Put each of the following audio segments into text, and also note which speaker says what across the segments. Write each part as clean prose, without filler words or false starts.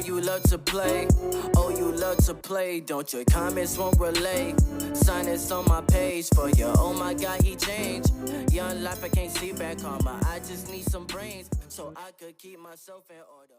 Speaker 1: you love to play. Oh, you love to play. Don't your comments won't relay. Sign this on my page for you. Oh my God, he changed. Young life, I can't see back karma. I just need some brains so I could keep myself in order.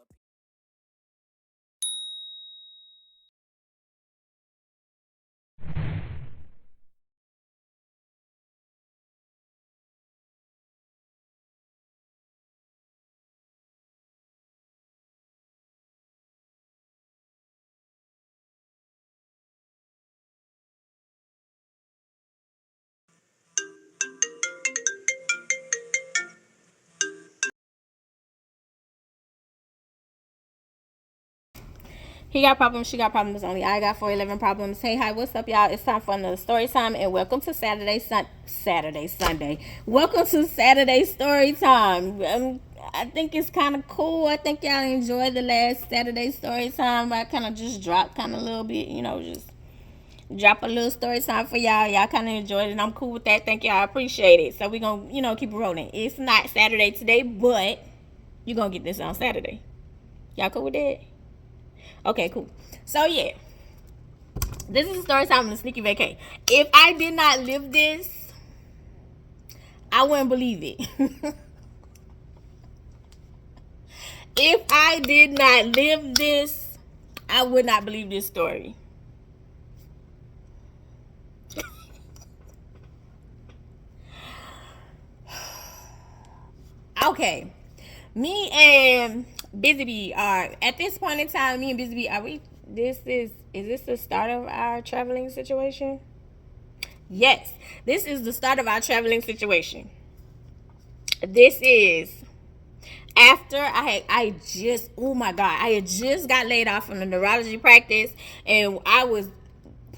Speaker 2: He got problems, she got problems, only I got 411 problems. Hey, hi, what's up, y'all? It's time for another story time, and welcome to Sunday. Welcome to Saturday story time. I think it's kind of cool. I think y'all enjoyed the last Saturday story time. I kind of just dropped kind of a little bit, just drop a little story time for y'all. Y'all kind of enjoyed it, and I'm cool with that. Thank y'all. I appreciate it. So we gonna, keep it rolling. It's not Saturday today, but you gonna get this on Saturday. Y'all cool with that? Okay, cool. So yeah, this is a story time in the sneaky vacay. If I did not live this, I wouldn't believe it. If I did not live this, I would not believe this story. Okay, me and Busy Bee are at this point in time. Me and Busy Bee, are we? Is this the start of our traveling situation? Yes, this is the start of our traveling situation. This is after I just, oh my God, I had just got laid off from the neurology practice, and I was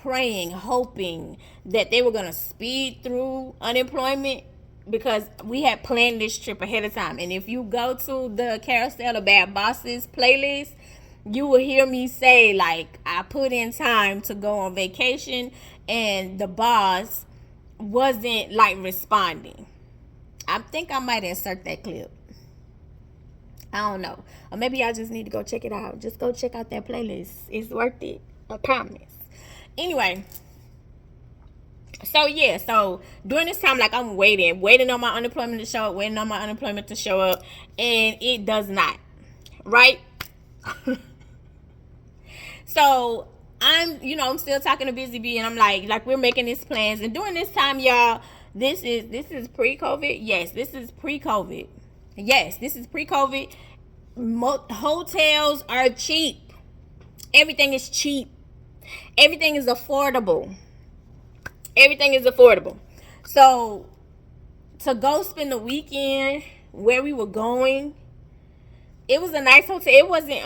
Speaker 2: praying, hoping that they were gonna speed through unemployment, because we had planned this trip ahead of time. And if you go to the Carousel of Bad Bosses playlist, you will hear me say, like, I put in time to go on vacation, and the boss wasn't like responding. I think I might insert that clip. I don't know. Or maybe I just need to go check it out. Just go check out that playlist. It's worth it. I promise. Anyway. So yeah, so during this time, like, I'm waiting on my unemployment to show up, and it does not. Right? So I'm still talking to Busy Bee, and I'm like we're making these plans. And during this time, y'all, this is pre-COVID. Yes, this is pre-COVID. Hotels are cheap. Everything is cheap. Everything is affordable. So to go spend the weekend where we were going, it was a nice hotel. It wasn't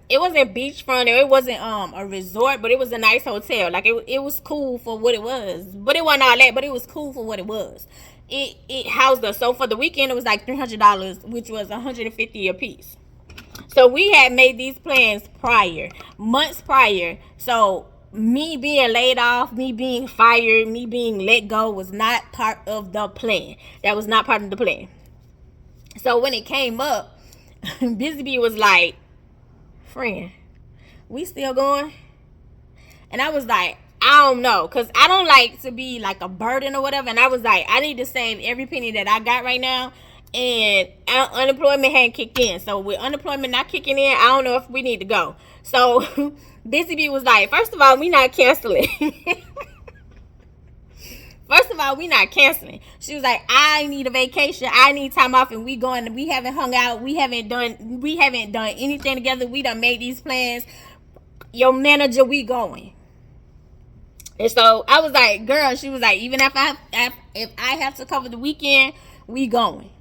Speaker 2: it wasn't beachfront, or it wasn't a resort, but it was a nice hotel. Like, it was cool for what it was. But it wasn't all that, but it was cool for what it was. It housed us. So for the weekend, it was like $300, which was $150 a piece. So we had made these plans months prior. So me being laid off, me being fired, me being let go was not part of the plan. That was not part of the plan. So when it came up, Busy Bee was like, friend, we still going? And I was like, I don't know, because I don't like to be like a burden or whatever. And I was like, I need to save every penny that I got right now. And unemployment hadn't kicked in. So with unemployment not kicking in, I don't know if we need to go. So Busy Bee was like, first of all, we not canceling. She was like, I need a vacation. I need time off, and we haven't hung out. We haven't done anything together. We done made these plans. Your manager, we going. And so I was like, girl, she was like, even if I have to cover the weekend, we going.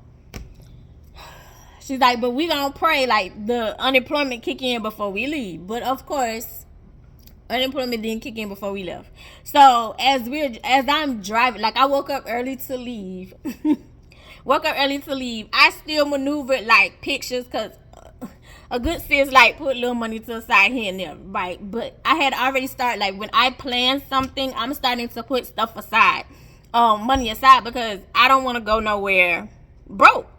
Speaker 2: She's like, but we gonna pray like the unemployment kick in before we leave. But of course, unemployment didn't kick in before we left. So as I'm driving, like, I woke up early to leave. I still maneuvered like pictures, because a good sis like put little money to the side here and there, right? But I had already started, like, when I plan something, I'm starting to put stuff aside, money aside, because I don't want to go nowhere broke.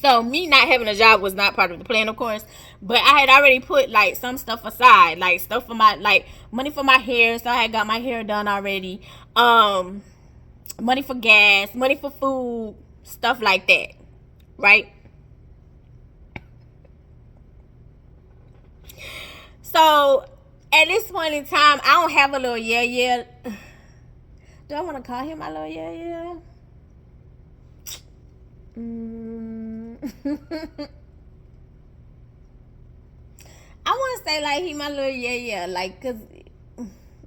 Speaker 2: So me not having a job was not part of the plan, of course, but I had already put like some stuff aside, like stuff for my, like money for my hair. So I had got my hair done already. Money for gas, money for food, stuff like that, right? So at this point in time, I don't have a little yeah. Do I want to call him my little yeah? I want to say like he my little yeah, like, cause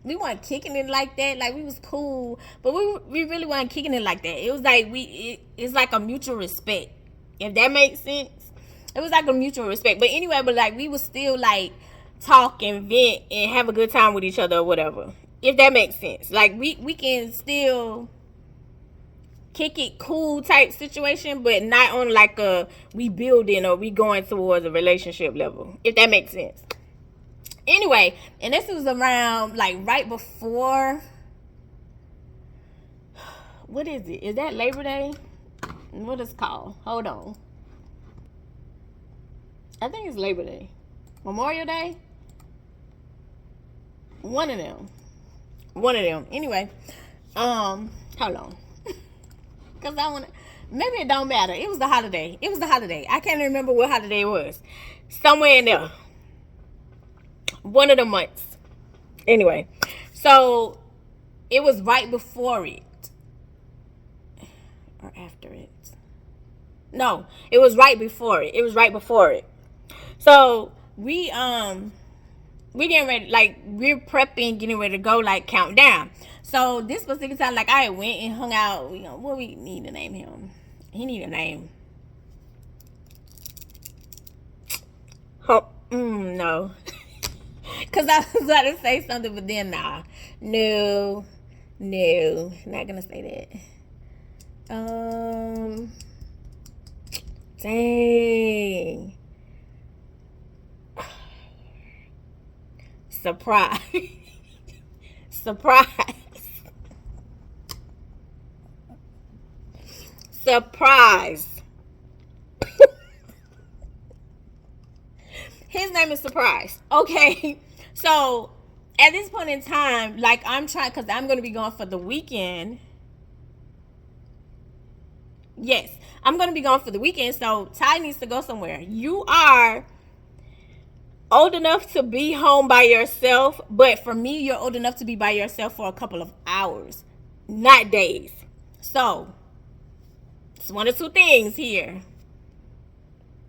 Speaker 2: we weren't kicking it like that. Like we was cool, but we really weren't kicking it like that. It was like it's like a mutual respect, if that makes sense. It was like a mutual respect. But anyway, but like we was still like talk and vent and have a good time with each other or whatever, if that makes sense. Like we can still kick it cool type situation, but not on like a we building or we going towards a relationship level, if that makes sense. Anyway, and this was around like right before, what is it? Is that Labor Day? What is it called? Hold on. I think it's Labor Day. Memorial Day? One of them. Anyway, hold on. Cause I wanna, maybe it don't matter. It was the holiday. I can't remember what holiday it was. Somewhere in there. One of the months. Anyway, so it was right before it. Or after it. No, it was right before it. So we getting ready, like we're prepping, getting ready to go, like count down. So this particular time, like I went and hung out. You know, what we need to name him? He need a name. Oh, no. Cause I was about to say something, but then nah. No, not gonna say that. Dang. Surprise. His name is Surprise. Okay. So at this point in time, like I'm trying, because I'm going to be going for the weekend. Yes, I'm going to be going for the weekend. So Ty needs to go somewhere. You are old enough to be home by yourself, but for me, you're old enough to be by yourself for a couple of hours, not days. So it's one of two things here.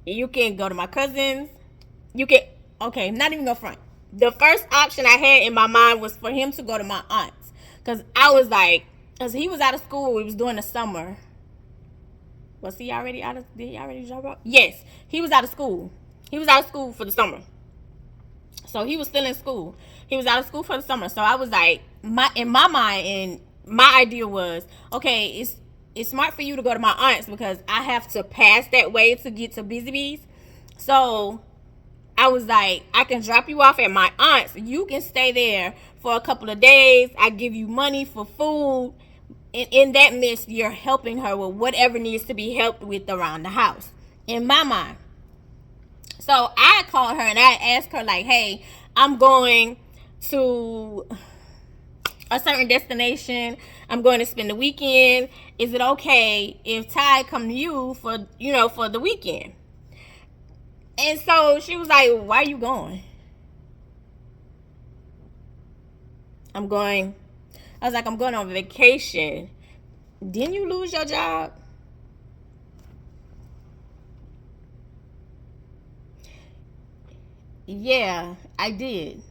Speaker 2: You can go to my cousin's. Okay, not even go front. The first option I had in my mind was for him to go to my aunt's, because I was like, because he was out of school. We was doing the summer. Was he already out of, did he already drop out? Yes, he was out of school. He was out of school for the summer. So he was still in school. He was out of school for the summer. So I was like, in my mind, and my idea was, okay, it's smart for you to go to my aunt's because I have to pass that way to get to Busy Bees. So I was like, I can drop you off at my aunt's. You can stay there for a couple of days. I give you money for food. And in that midst, you're helping her with whatever needs to be helped with around the house. In my mind. So I called her and I asked her, like, hey, I'm going to a certain destination. I'm going to spend the weekend. Is it okay if Ty come to you for the weekend? And so she was like, why are you going? I was like, I'm going on vacation. Didn't you lose your job? Yeah, I did.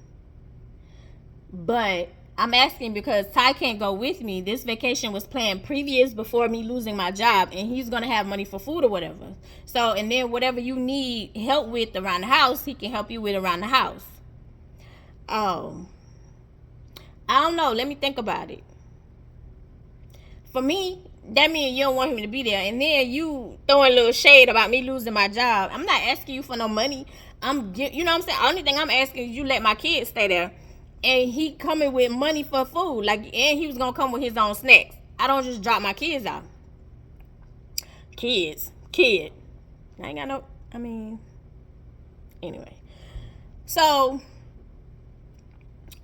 Speaker 2: But I'm asking because Ty can't go with me. This vacation was planned previous before me losing my job, and he's going to have money for food or whatever. So, and then whatever you need help with around the house, he can help you with around the house. Oh, I don't know. Let me think about it. For me, that means you don't want him to be there. And then you throwing a little shade about me losing my job. I'm not asking you for no money. You know what I'm saying? Only thing I'm asking is you let my kids stay there. And he coming with money for food. Like, and he was going to come with his own snacks. I don't just drop my kids off. Kid. I ain't got no, anyway. So,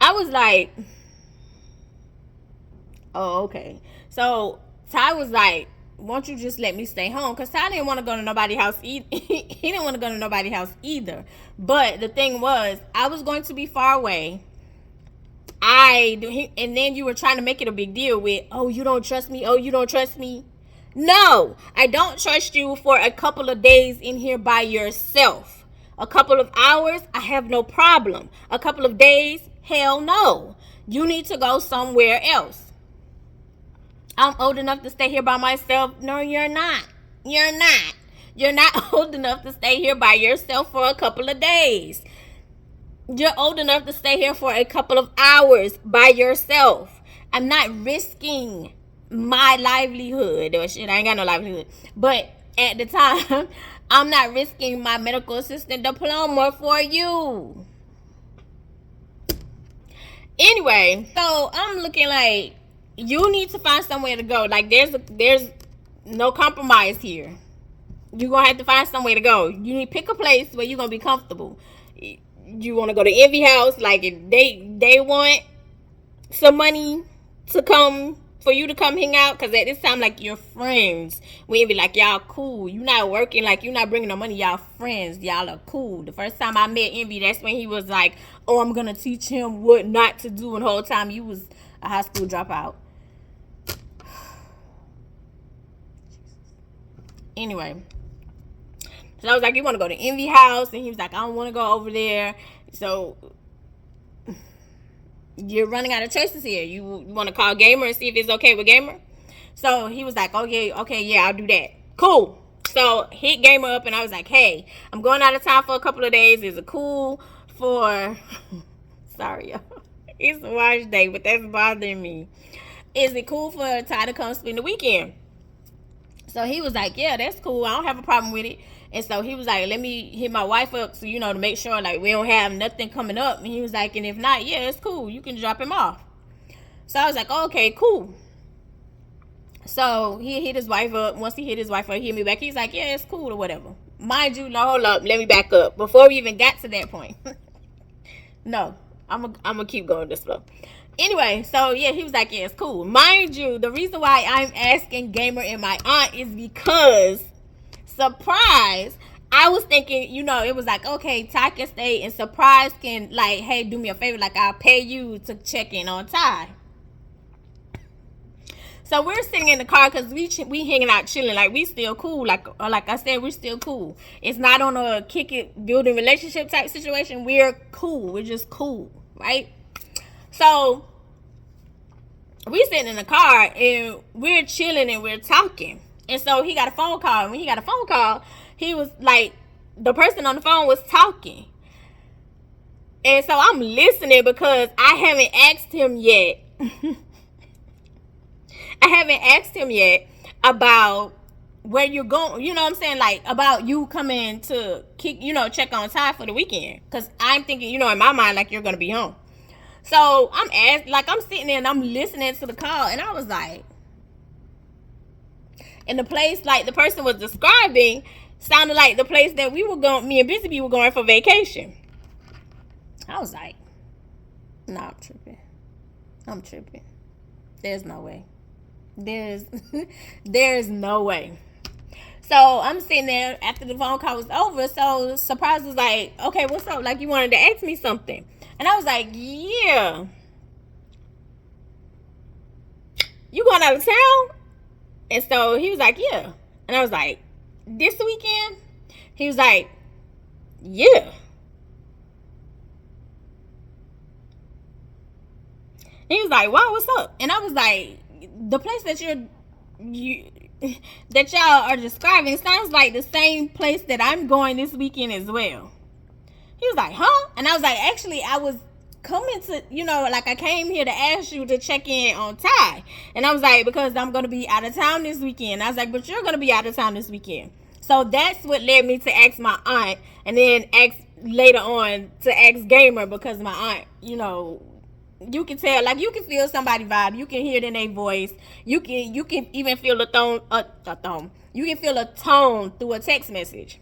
Speaker 2: I was like, oh, okay. So, Ty was like, won't you just let me stay home? Because Ty didn't want to go to nobody's house either. He didn't want to go to nobody's house either. But the thing was, I was going to be far away. And then you were trying to make it a big deal with, oh, you don't trust me. Oh, you don't trust me. No, I don't trust you for a couple of days in here by yourself. A couple of hours, I have no problem. A couple of days, hell no. You need to go somewhere else. I'm old enough to stay here by myself. No, you're not. You're not. You're not old enough to stay here by yourself for a couple of days. You're old enough to stay here for a couple of hours by yourself. I'm not risking my livelihood. Or shit, I ain't got no livelihood. But at the time, I'm not risking my medical assistant diploma for you. Anyway, so I'm looking like, you need to find somewhere to go. Like, there's no compromise here. You're going to have to find somewhere to go. You need to pick a place where you're going to be comfortable. You want to go to Envy House, like if they want some money to come for you to come hang out, because at this time, like, you're friends. We be like, y'all cool. You not working, like, you not bringing no money. Y'all friends. Y'all are cool. The first time I met Envy, that's when he was like, oh, I'm gonna teach him what not to do. And the whole time you was a high school dropout. Anyway, so I was like, you want to go to Envy House? And he was like, I don't want to go over there. So you're running out of choices here. You want to call Gamer and see if it's okay with Gamer? So he was like, okay, yeah, I'll do that. Cool. So hit Gamer up and I was like, hey, I'm going out of town for a couple of days. Is it cool for... Sorry, y'all. It's wash day, but that's bothering me. Is it cool for Ty to come spend the weekend? So he was like, yeah, that's cool. I don't have a problem with it. And so he was like, let me hit my wife up so, to make sure, like, we don't have nothing coming up. And he was like, and if not, yeah, it's cool. You can drop him off. So I was like, oh, okay, cool. So he hit his wife up. Once he hit his wife up, he hit me back. He's like, yeah, it's cool or whatever. Mind you, no, hold up. Let me back up. Before we even got to that point. No, I'm gonna keep going this slow. Anyway, so yeah, he was like, yeah, it's cool. Mind you, the reason why I'm asking Gamer and my aunt is because, surprise, I was thinking, it was like, okay, Ty can stay, and Surprise can, like, hey, do me a favor, like, I'll pay you to check in on Ty. So we're sitting in the car because we hanging out chilling, like, we still cool, like I said, we're still cool. It's not on a kick it building relationship type situation. We're cool. We're just cool, right? So we sitting in the car and we're chilling and we're talking. And so he got a phone call. And when he got a phone call, he was like, the person on the phone was talking. And so I'm listening because I haven't asked him yet. I haven't asked him yet about where you're going. You know what I'm saying? Like, about you coming to check on Ty for the weekend. Because I'm thinking, in my mind, like, you're going to be home. So I'm sitting there and I'm listening to the call, and I was like, and the place, like, the person was describing sounded like the place that me and Busy Bee were going for vacation. I was like, nah, I'm tripping. There's no way. There's no way. So I'm sitting there after the phone call was over. So Surprise was like, okay, what's up? Like, you wanted to ask me something. And I was like, yeah. You going out of town? And so he was like, yeah. And I was like, this weekend? He was like, yeah. He was like, wow, what's up? And I was like, the place that that y'all are describing sounds like the same place that I'm going this weekend as well. He was like, huh? And I was like, actually, I was coming to, like, I came here to ask you to check in on Ty. And I was like, because I'm going to be out of town this weekend. I was like, but you're going to be out of town this weekend. So that's what led me to ask my aunt, and then ask later on to ask Gamer, because my aunt, you can tell, like, you can feel somebody vibe. You can hear it in their voice. You can even feel you can feel a tone through a text message.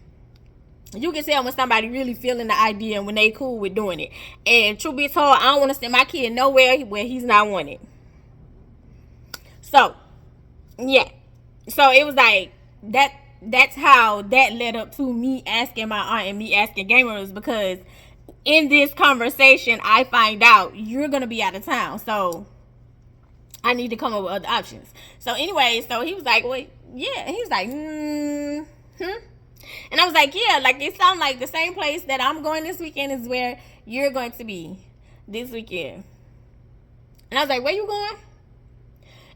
Speaker 2: You can tell when somebody really feeling the idea and when they cool with doing it. And truth be told, I don't want to send my kid nowhere where he's not wanted. So, yeah. So it was like that. That's how that led up to me asking my aunt and me asking gamers, because in this conversation I find out you're gonna be out of town, so I need to come up with other options. So anyway, so he was like, well, yeah. He was like, and I was like, yeah, like, it sounds like the same place that I'm going this weekend is where you're going to be this weekend. And I was like, where you going?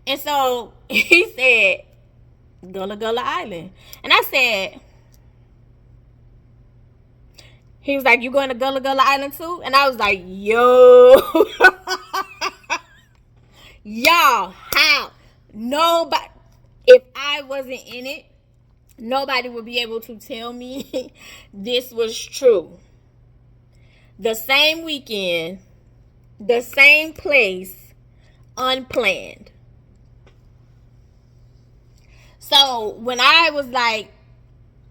Speaker 2: And so he said, Gullah Gullah Island. And I said, he was like, you going to Gullah Gullah Island too? And I was like, yo. Y'all, how? Nobody, if I wasn't in it, nobody would be able to tell me this was true. The same weekend, the same place, unplanned. So when I was like,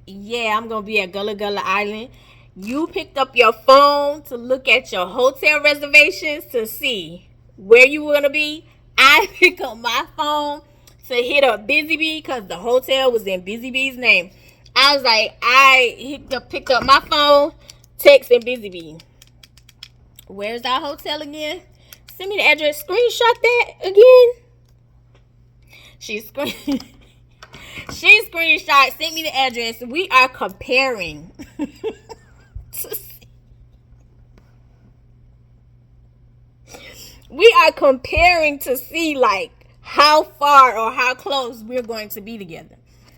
Speaker 2: yeah, I'm going to be at Gullah Gullah Island, you picked up your phone to look at your hotel reservations to see where you were going to be. I picked up my phone to hit up Busy Bee because the hotel was in Busy Bee's name. I was like, picked up my phone, texting Busy Bee. Where's our hotel again? Send me the address. Screenshot that again. She screenshot, sent me the address. We are comparing. We are comparing to see, like, how far or how close we're going to be together.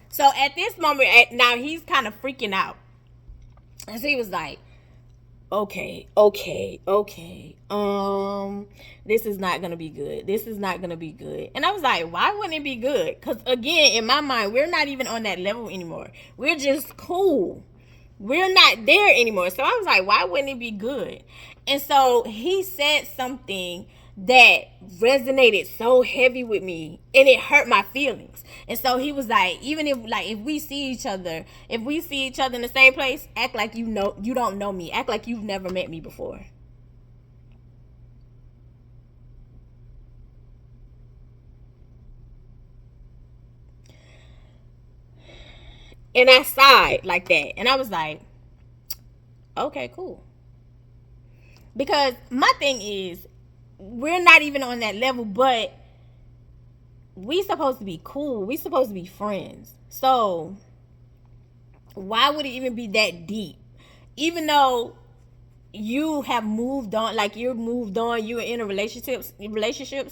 Speaker 2: So at this moment, now he's kind of freaking out. And so he was like, okay. This is not going to be good. This is not going to be good. And I was like, why wouldn't it be good? Because, again, in my mind, we're not even on that level anymore. We're just cool. We're not there anymore. So I was like, why wouldn't it be good? And so he said something that resonated so heavy with me, and it hurt my feelings. And so he was like, even if we see each other in the same place, act like you don't know me. Act like you've never met me before. And I sighed like that. And I was like, okay, cool. Because my thing is, we're not even on that level, but we supposed to be cool. We supposed to be friends. So why would it even be that deep? Even though you have moved on, like, you're moved on, you're in a relationship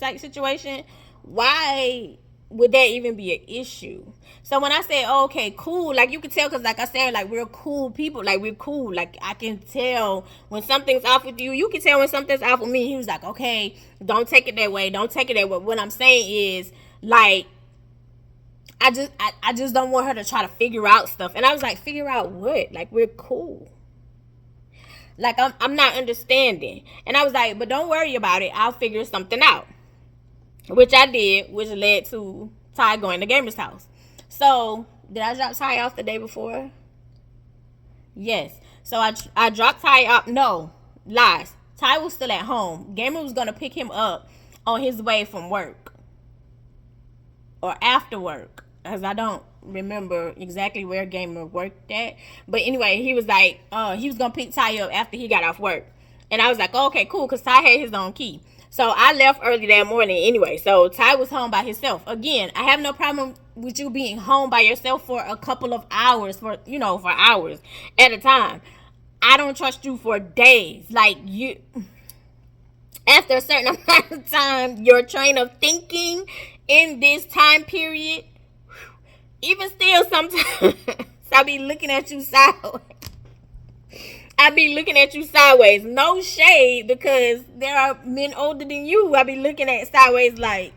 Speaker 2: like situation, why would that even be an issue? So when I say, oh, okay, cool, like, you can tell, because like I said, like, we're cool people, like, we're cool, like, I can tell when something's off with you. You can tell when something's off with me. He was like, okay, don't take it that way. What I'm saying is, like, I just don't want her to try to figure out stuff. And I was like, figure out what? Like, we're cool. Like, I'm not understanding. And I was like, but don't worry about it. I'll figure something out. Which I did, which led to Ty going to Gamer's house. So, did I drop Ty off the day before? Yes. So, I dropped Ty off. No, lies. Ty was still at home. Gamer was going to pick him up on his way from work. Or after work. Because I don't remember exactly where Gamer worked at. But anyway, he was like, he was going to pick Ty up after he got off work. And I was like, oh, okay, cool, because Ty had his own key. So I left early that morning anyway. So Ty was home by himself. Again, I have no problem with you being home by yourself for a couple of hours, for hours at a time. I don't trust you for days. Like, you, after a certain amount of time, your train of thinking in this time period, even still sometimes, I be looking at you sideways. No shade, because there are men older than you I be looking at sideways like,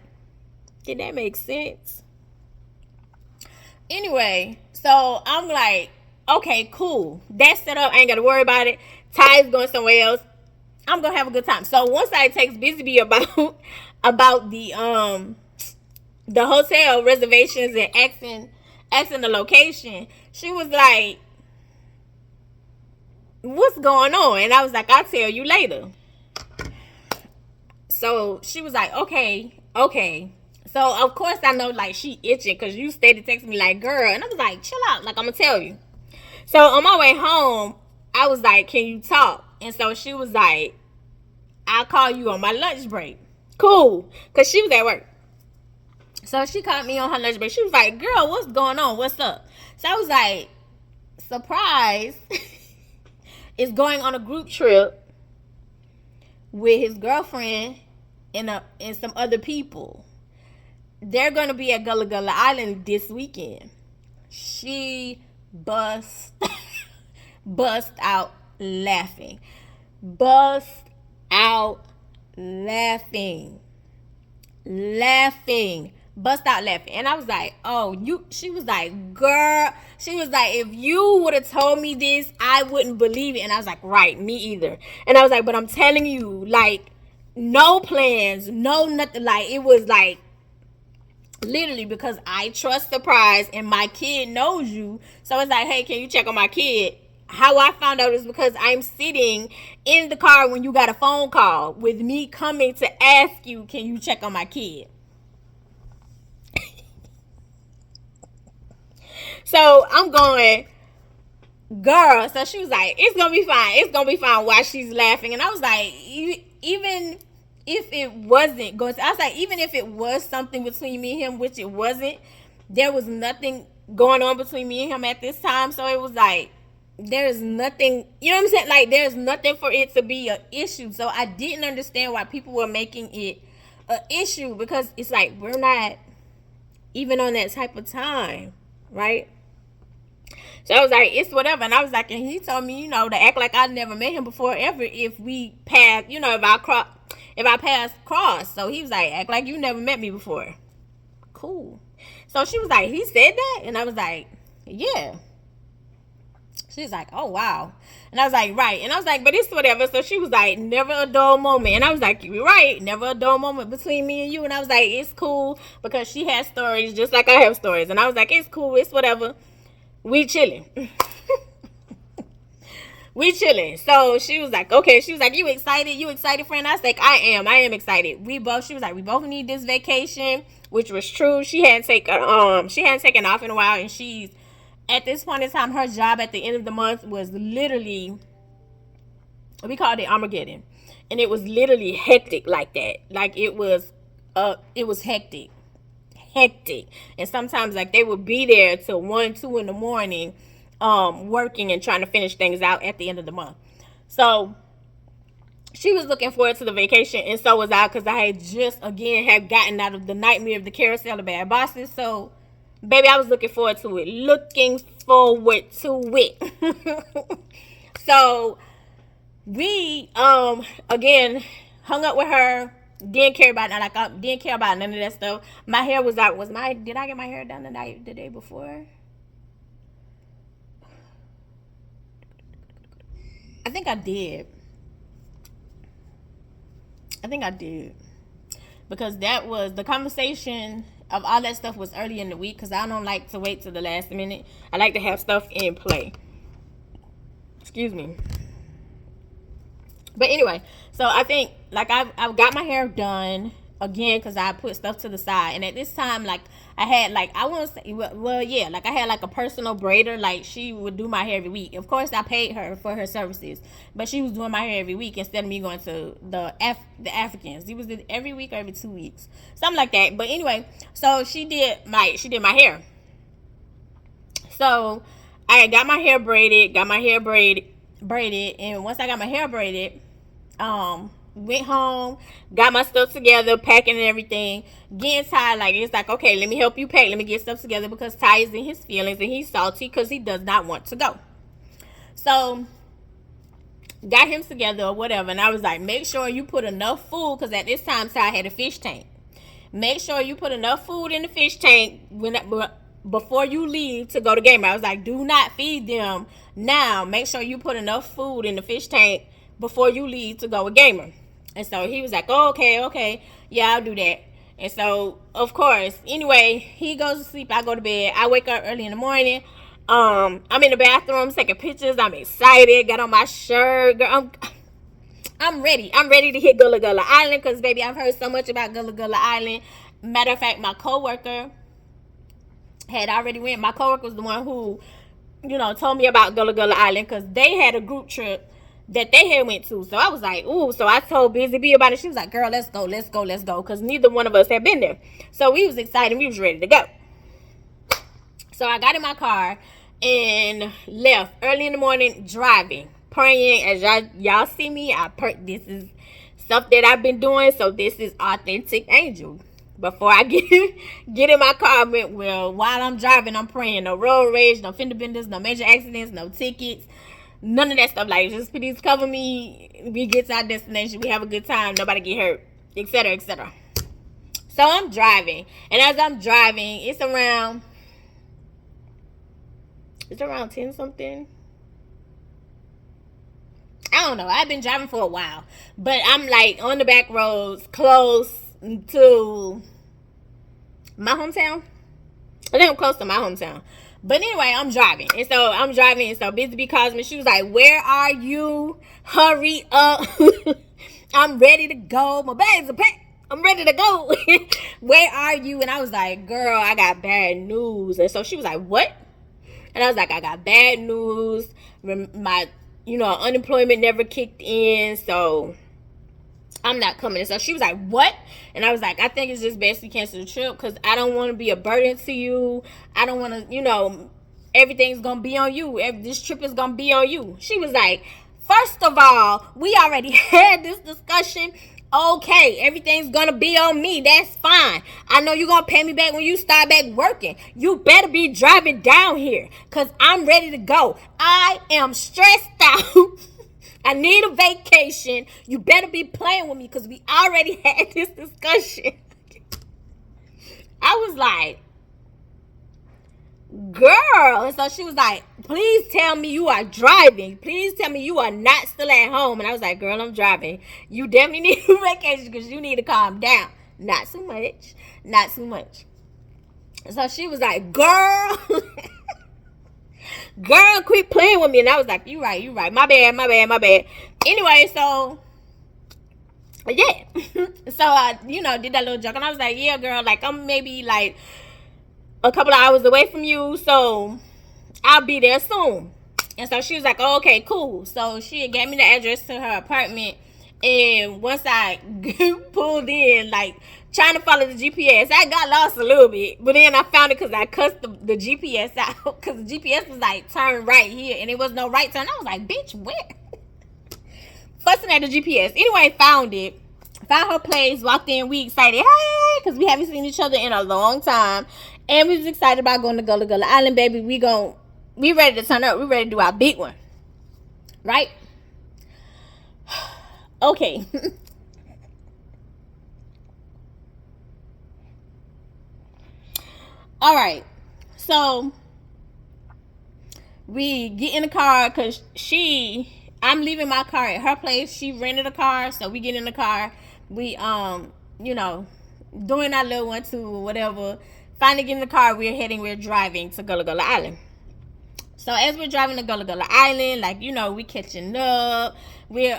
Speaker 2: did that make sense? Anyway, so I'm like, okay, cool. That's set up. I ain't got to worry about it. Ty's going somewhere else. I'm gonna have a good time. So once I text Busy Bee about about the hotel reservations and asking the location, she was like, what's going on? And I was like, I'll tell you later. So she was like, okay. So of course I know like she itching because you steady texting me like, girl. And I was like, chill out, like I'm gonna tell you. So on my way home, I was like, can you talk? And so she was like, I'll call you on my lunch break. Cool. Because she was at work. So she called me on her lunch break. She was like, girl, what's going on? What's up? So I was like, surprise. Is going on a group trip with his girlfriend and some other people. They're going to be at Gullah Gullah Island this weekend. She bust out laughing. Bust out laughing. Bust out laughing. And I was like, oh, she was like, girl, she was like, if you would have told me this, I wouldn't believe it. And I was like, right, me either. And I was like, but I'm telling you, like, no plans, no nothing. Like, it was like, literally, because I trust Surprise and my kid knows you. So it's like, hey, can you check on my kid? How I found out is because I'm sitting in the car when you got a phone call with me coming to ask you, can you check on my kid? So I'm going, girl. So she was like, it's going to be fine. It's going to be fine while she's laughing. And I was like, even if it wasn't going to, I was like, even if it was something between me and him, which it wasn't, there was nothing going on between me and him at this time. So it was like, there's nothing, you know what I'm saying? Like, there's nothing for it to be an issue. So I didn't understand why people were making it an issue, because it's like, we're not even on that type of time, right? So I was like, it's whatever. And I was like, and he told me, you know, to act like I never met him before ever if we pass, you know, if I pass cross. So he was like, act like you never met me before. Cool. So she was like, he said that? And I was like, yeah. She's like, oh, wow. And I was like, right. And I was like, but it's whatever. So she was like, never a dull moment. And I was like, you're right. Never a dull moment between me and you. And I was like, it's cool, because she has stories just like I have stories. And I was like, it's cool. It's whatever. We chilling. We chilling. So she was like, okay. She was like, you excited? You excited, friend? I was like, I am excited. She was like, we both need this vacation, which was true. She hadn't taken off in a while, and she's, at this point in time, her job at the end of the month was literally, we called it Armageddon. And it was literally hectic like that. Like, it was hectic. And sometimes, like, they would be there till 1, 2 in the morning, working and trying to finish things out at the end of the month. So she was looking forward to the vacation, and so was I, because I had just had gotten out of the nightmare of the carousel of bad bosses. So baby, I was looking forward to it. So we again hung up with her. Didn't care about none of that stuff. My hair was out. Did I get my hair done the day before? I think I did. Because that was the conversation of all that stuff was early in the week, because I don't like to wait till the last minute. I like to have stuff in play. Excuse me. But anyway, so I think, like, I've got my hair done again, because I put stuff to the side. And at this time, like, I had, like, I want to say, like, I had, like, a personal braider. Like, she would do my hair every week. Of course, I paid her for her services, but she was doing my hair every week instead of me going to the Africans. It was every week or every 2 weeks, something like that. But anyway, so she did my hair. So I got my hair braided, and once I got my hair braided, went home, got my stuff together, packing and everything, getting tired. Like, it's like, okay, let me help you pack, let me get stuff together, because Ty is in his feelings and he's salty because he does not want to go. So got him together or whatever, and I was like, make sure you put enough food, because at this time Ty had a fish tank. Make sure you put enough food in the fish tank before you leave to go to game. I was like, do not feed them now. Make sure you put enough food in the fish tank before you leave to go with Gamer. And so he was like, oh, okay, yeah, I'll do that. And so, of course, anyway, he goes to sleep, I go to bed. I wake up early in the morning. I'm in the bathroom taking pictures. I'm excited. Got on my shirt. Girl, I'm ready. I'm ready to hit Gullah Gullah Island because, baby, I've heard so much about Gullah Gullah Island. Matter of fact, my coworker had already went. My coworker was the one who, told me about Gullah Gullah Island because they had a group trip that they had went to. So I was like, ooh. So I told Busy Bee about it. She was like, girl, let's go. Because neither one of us had been there. So we was excited. We was ready to go. So I got in my car and left early in the morning, driving, praying. As y'all see me, this is stuff that I've been doing. So this is authentic angel. Before I get in my car, while I'm driving, I'm praying. No road rage, no fender benders, no major accidents, no tickets, none of that stuff. Like, just please cover me. We get to our destination. We have a good time. Nobody get hurt, etc., etc. So I'm driving, and as I'm driving, it's around 10 something. I don't know. I've been driving for a while, but I'm like on the back roads, close to my hometown. I think I'm close to my hometown. But anyway, I'm driving. And so Busy Bee calls me. She was like, where are you? Hurry up. I'm ready to go. My bags are packed. I'm ready to go. Where are you? And I was like, girl, I got bad news. And so she was like, what? And I was like, I got bad news. My, unemployment never kicked in. So I'm not coming. And so she was like, what? And I was like, I think it's just best to cancel the trip because I don't want to be a burden to you. I don't want to, everything's going to be on you. This trip is going to be on you. She was like, first of all, we already had this discussion. Okay, everything's going to be on me. That's fine. I know you're going to pay me back when you start back working. You better be driving down here because I'm ready to go. I am stressed out. I need a vacation. You better be playing with me because we already had this discussion. I was like, girl. And so she was like, please tell me you are driving. Please tell me you are not still at home. And I was like, girl, I'm driving. You definitely need a vacation because you need to calm down. Not so much. Not so much. And so she was like, girl. Girl, quit playing with me. And I was like, you right. My bad. Anyway, so yeah. So I, did that little joke. And I was like, yeah, girl, like I'm maybe like a couple of hours away from you. So I'll be there soon. And so she was like, oh, okay, cool. So she gave me the address to her apartment. And once I pulled in, like, trying to follow the GPS, I got lost a little bit. But then I found it because I cussed the GPS out. Because the GPS was like, turn right here. And it was no right turn. I was like, bitch, where? Fussing at the GPS. Anyway, found it. Found her place. Walked in. We excited. Hey! Because we haven't seen each other in a long time. And we was excited about going to Gullah Gullah Island, baby. We ready to turn up. We ready to do our big one. Right? Okay. All right. So we get in the car because I'm leaving my car at her place. She rented a car, so we get in the car. We doing our little 1-2 or whatever. Finally get in the car. We're driving to Gullah Gullah Island. So as we're driving to Gullah Gullah Island, like, we catching up. We're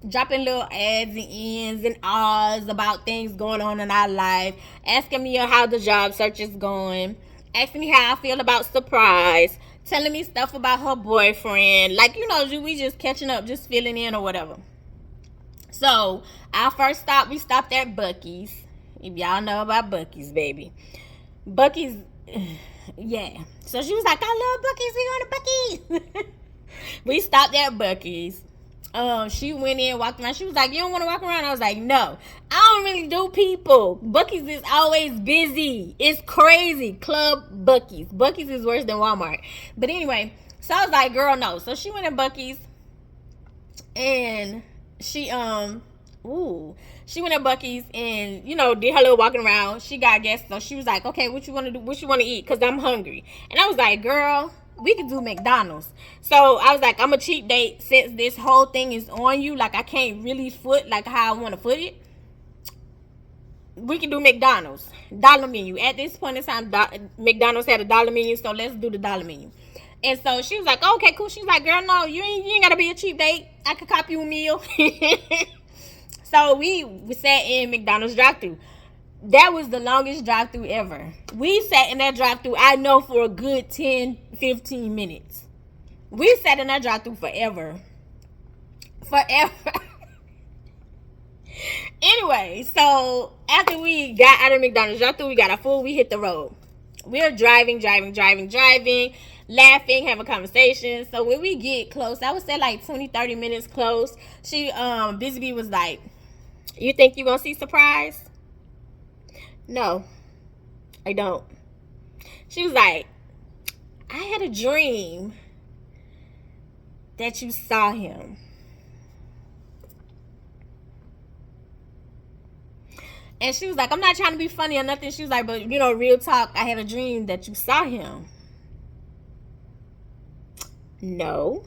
Speaker 2: dropping little ads and ends and ahs about things going on in our life. Asking me how the job search is going. Asking me how I feel about Surprise. Telling me stuff about her boyfriend. Like, we just catching up, just filling in or whatever. So our first stop, we stopped at Buc-ee's. If y'all know about Buc-ee's, baby. Buc-ee's, yeah. So she was like, I love Buc-ee's. We going to Buc-ee's. We stopped at Buc-ee's. She went in, walked around. She was like, you don't want to walk around? I was like, no. I don't really do people. Buc-ee's is always busy. It's crazy. Club Buc-ee's. Buc-ee's is worse than Walmart. But anyway, so I was like, girl, no. So she went in Buc-ee's. And she went to Buc-ee's and, did her little walking around. She got gas. So she was like, okay, what you want to do? What you want to eat? Because I'm hungry. And I was like, girl, we could do McDonald's. So I was like, I'm a cheap date since this whole thing is on you. Like, I can't really foot like how I want to foot it. We can do McDonald's dollar menu. At this point in time, McDonald's had a dollar menu, so let's do the dollar menu. And so she was like, oh, okay, cool. She's like, girl, no, you ain't gotta be a cheap date. I could cop you a meal. So we sat in McDonald's drive-thru. That was the longest drive-thru ever. We sat in that drive-thru, I know, for a good 10, 15 minutes. We sat in that drive-thru forever. Anyway, so after we got out of McDonald's drive-thru, we got our food, we hit the road. We're driving, laughing, having conversations. So when we get close, I would say like 20, 30 minutes close, she, Busy Bee was like, you think you gonna see surprise? No, I don't. She was like, I had a dream that you saw him. And she was like, I'm not trying to be funny or nothing. She was like, but you know, real talk, I had a dream that you saw him. No,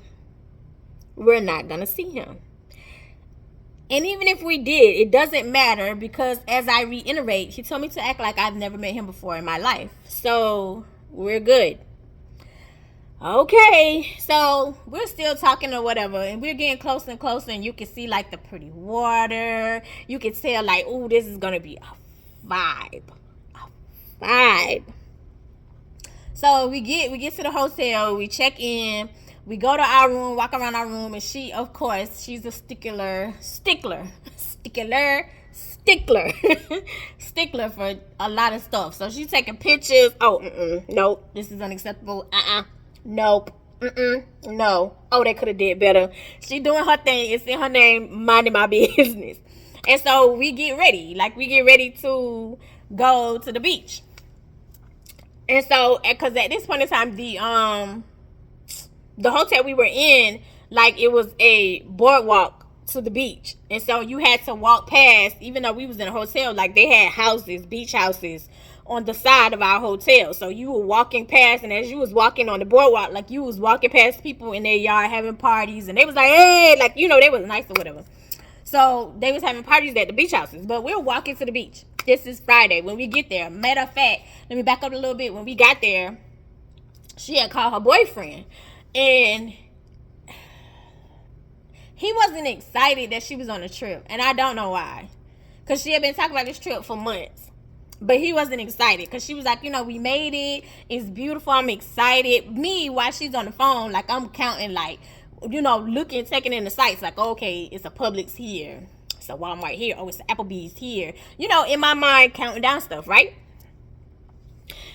Speaker 2: we're not gonna see him. And even if we did, it doesn't matter, because as I reiterate, he told me to act like I've never met him before in my life. So we're good. Okay, so we're still talking or whatever, and we're getting closer and closer, and you can see like the pretty water. You can tell like, oh, this is gonna be a vibe. So we get to the hotel, we check in, we go to our room, walk around our room, and she, of course, she's a stickler for a lot of stuff. So she's taking pictures. Oh, nope, this is unacceptable. Nope. No. Oh, they could have did better. She doing her thing. It's in her name, minding my business. And so we get ready. Like, we get ready to go to the beach. And so, because at this point in time, the hotel we were in, like, it was a boardwalk to the beach. And so you had to walk past, even though we was in a hotel, like, they had houses, beach houses, on the side of our hotel. So you were walking past, and as you was walking on the boardwalk, like, you was walking past people in their yard having parties, and they was like, hey, like, you know, they was nice or whatever. So they was having parties at the beach houses, but we're walking to the beach. This is Friday. When we get there, matter of fact, let me back up a little bit. When we got there, she had called her boyfriend, and he wasn't excited that she was on a trip, and I don't know why, because she had been talking about this trip for months. But he wasn't excited, because she was like, you know, we made it. It's beautiful. I'm excited. Me, while she's on the phone, like, I'm counting, like, you know, looking, taking in the sights. Like, okay, it's a Publix here. It's a Walmart here. Oh, it's a Applebee's here. You know, in my mind, counting down stuff, right?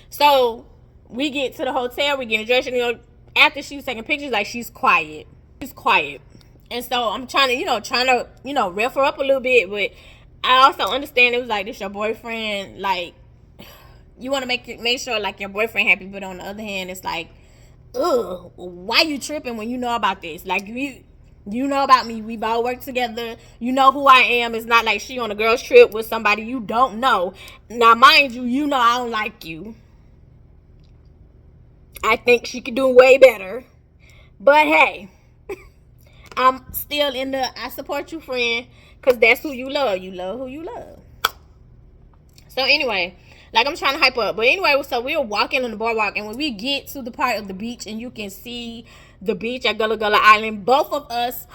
Speaker 2: So we get to the hotel. We get dressed. You know, after she was taking pictures, like, she's quiet. And so I'm trying to ref her up a little bit, but I also understand it was like, this your boyfriend, like, you want to make sure like your boyfriend happy, but on the other hand, it's like, ugh, why you tripping when you know about this? Like, you know about me, we've all worked together, you know who I am. It's not like she on a girl's trip with somebody you don't know. Now, mind you, you know I don't like you. I think she could do way better, but hey, I'm still in the I support you friend, because that's who you love. You love who you love. So anyway, like, I'm trying to hype up. But anyway, so we were walking on the boardwalk, and when we get to the part of the beach and you can see the beach at Gullah Gullah Island, both of us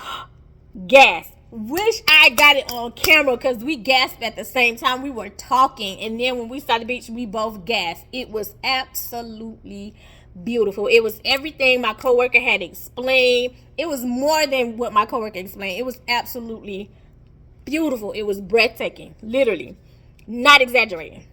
Speaker 2: gasped. Wish I got it on camera, because we gasped at the same time. We were talking, and then when we saw the beach, we both gasped. It was absolutely beautiful. It was everything my coworker had explained. It was more than what my coworker explained. It was absolutely beautiful. It was breathtaking, literally, not exaggerating.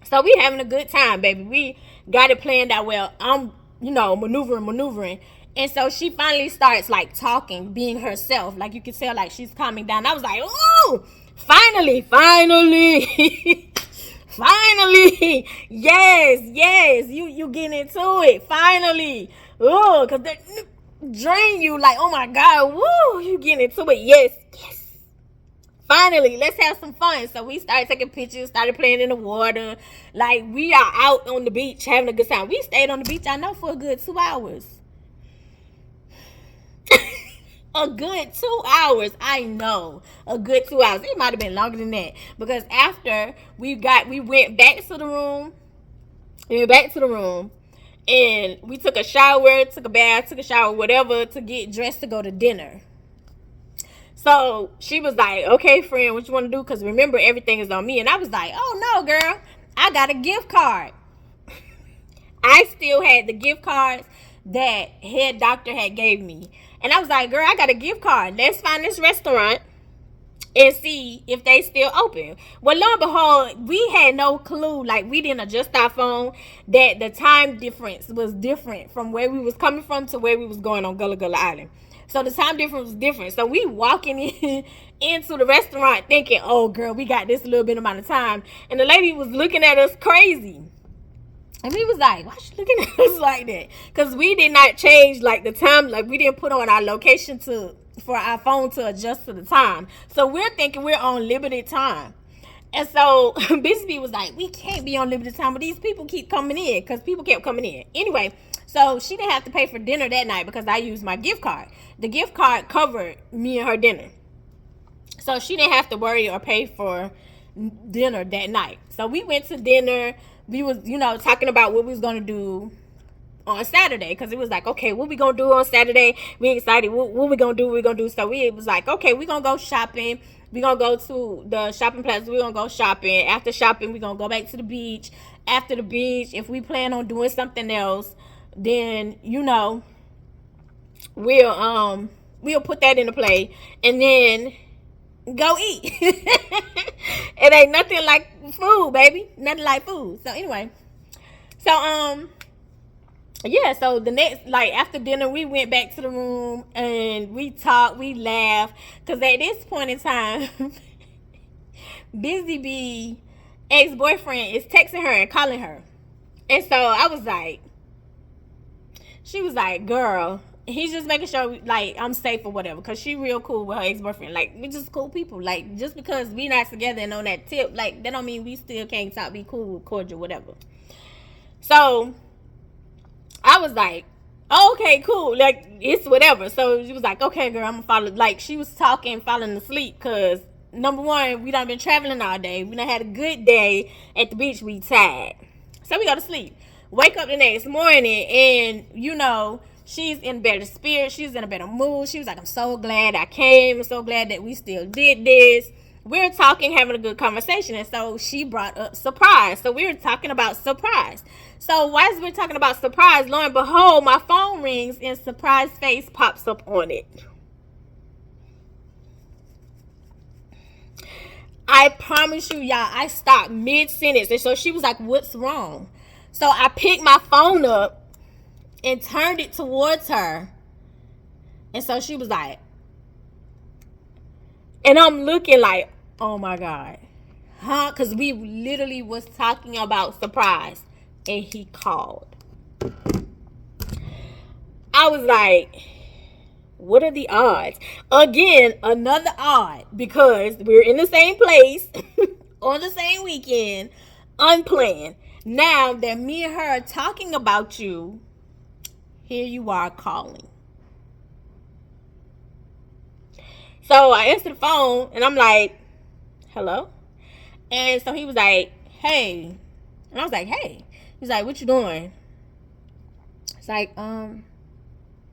Speaker 2: So we having a good time, baby. We got it planned out well. I'm, maneuvering. And so she finally starts like talking, being herself. Like, you can tell, like, she's calming down. I was like, ooh, finally. Finally. Yes. You getting into it. Finally. Oh, because they drain you like, oh my God. Woo, you getting into it. Yes. finally, let's have some fun. So we started taking pictures, started playing in the water. Like, we are out on the beach having a good time. We stayed on the beach, I know, for a good 2 hours. A good 2 hours. I know. A good 2 hours. It might have been longer than that. Because after we went back to the room. And we took a shower, took a bath, took a shower, whatever, to get dressed to go to dinner. So she was like, okay, friend, what you want to do? Because remember, everything is on me. And I was like, oh, no, girl. I got a gift card. I still had the gift cards that head doctor had gave me. And I was like, girl, I got a gift card. Let's find this restaurant and see if they still open. Well, lo and behold, we had no clue. Like, we didn't adjust our phone that the time difference was different from where we was coming from to where we was going on Gullah Gullah Island. So the time difference was different. So we walking into the restaurant thinking, oh, girl, we got this little bit amount of time. And the lady was looking at us crazy. And we was like, why she looking at us like that? Because we did not change, like, the time. Like, we didn't put on our location for our phone to adjust to the time. So we're thinking we're on limited time. And so Bisbee was like, we can't be on limited time, but these people keep coming in, because people kept coming in. Anyway, so she didn't have to pay for dinner that night because I used my gift card. The gift card covered me and her dinner. So she didn't have to worry or pay for dinner that night. So we went to dinner. We was, talking about what we was going to do on Saturday, because it was like, okay, what we going to do on Saturday? We excited. What we going to do? So we was like, okay, we going to go shopping. We going to go to the shopping plaza. We going to go shopping. After shopping, we going to go back to the beach. After the beach, if we plan on doing something else, then, we'll put that into play. And then go eat. It ain't nothing like food, baby. Nothing like food. So anyway, so the next, like, after dinner, we went back to the room and we talked, we laughed, because at this point in time, Busy Bee ex-boyfriend is texting her and calling her. And so I was like, she was like, girl, he's just making sure, like, I'm safe or whatever, because she real cool with her ex-boyfriend. Like, we just cool people. Like, just because we not together and on that tip, like, that don't mean we still can't talk, be cool, cordial, whatever. So I was like, oh, okay, cool, like, it's whatever. So she was like, okay, girl, I'm gonna follow. Like, she was talking, falling asleep, because number one, we done been traveling all day. We done had a good day at the beach. We tired, so we go to sleep. Wake up the next morning, and she's in better spirits. She's in a better mood. She was like, I'm so glad I came. I'm so glad that we still did this. We're talking, having a good conversation. And so she brought up surprise. So we were talking about surprise. So while we're talking about surprise, lo and behold, my phone rings and surprise face pops up on it. I promise you, y'all, I stopped mid-sentence. And so she was like, what's wrong? So I picked my phone up and turned it towards her. And so she was like, and I'm looking like, oh my God. Huh? Because we literally was talking about surprise. And he called. I was like, what are the odds? Again, another odd. Because we're in the same place. On the same weekend. Unplanned. Now that me and her are talking about you, here you are calling. So I answered the phone and I'm like, hello? And so he was like, hey. And I was like, hey. He's like, what you doing? It's like, having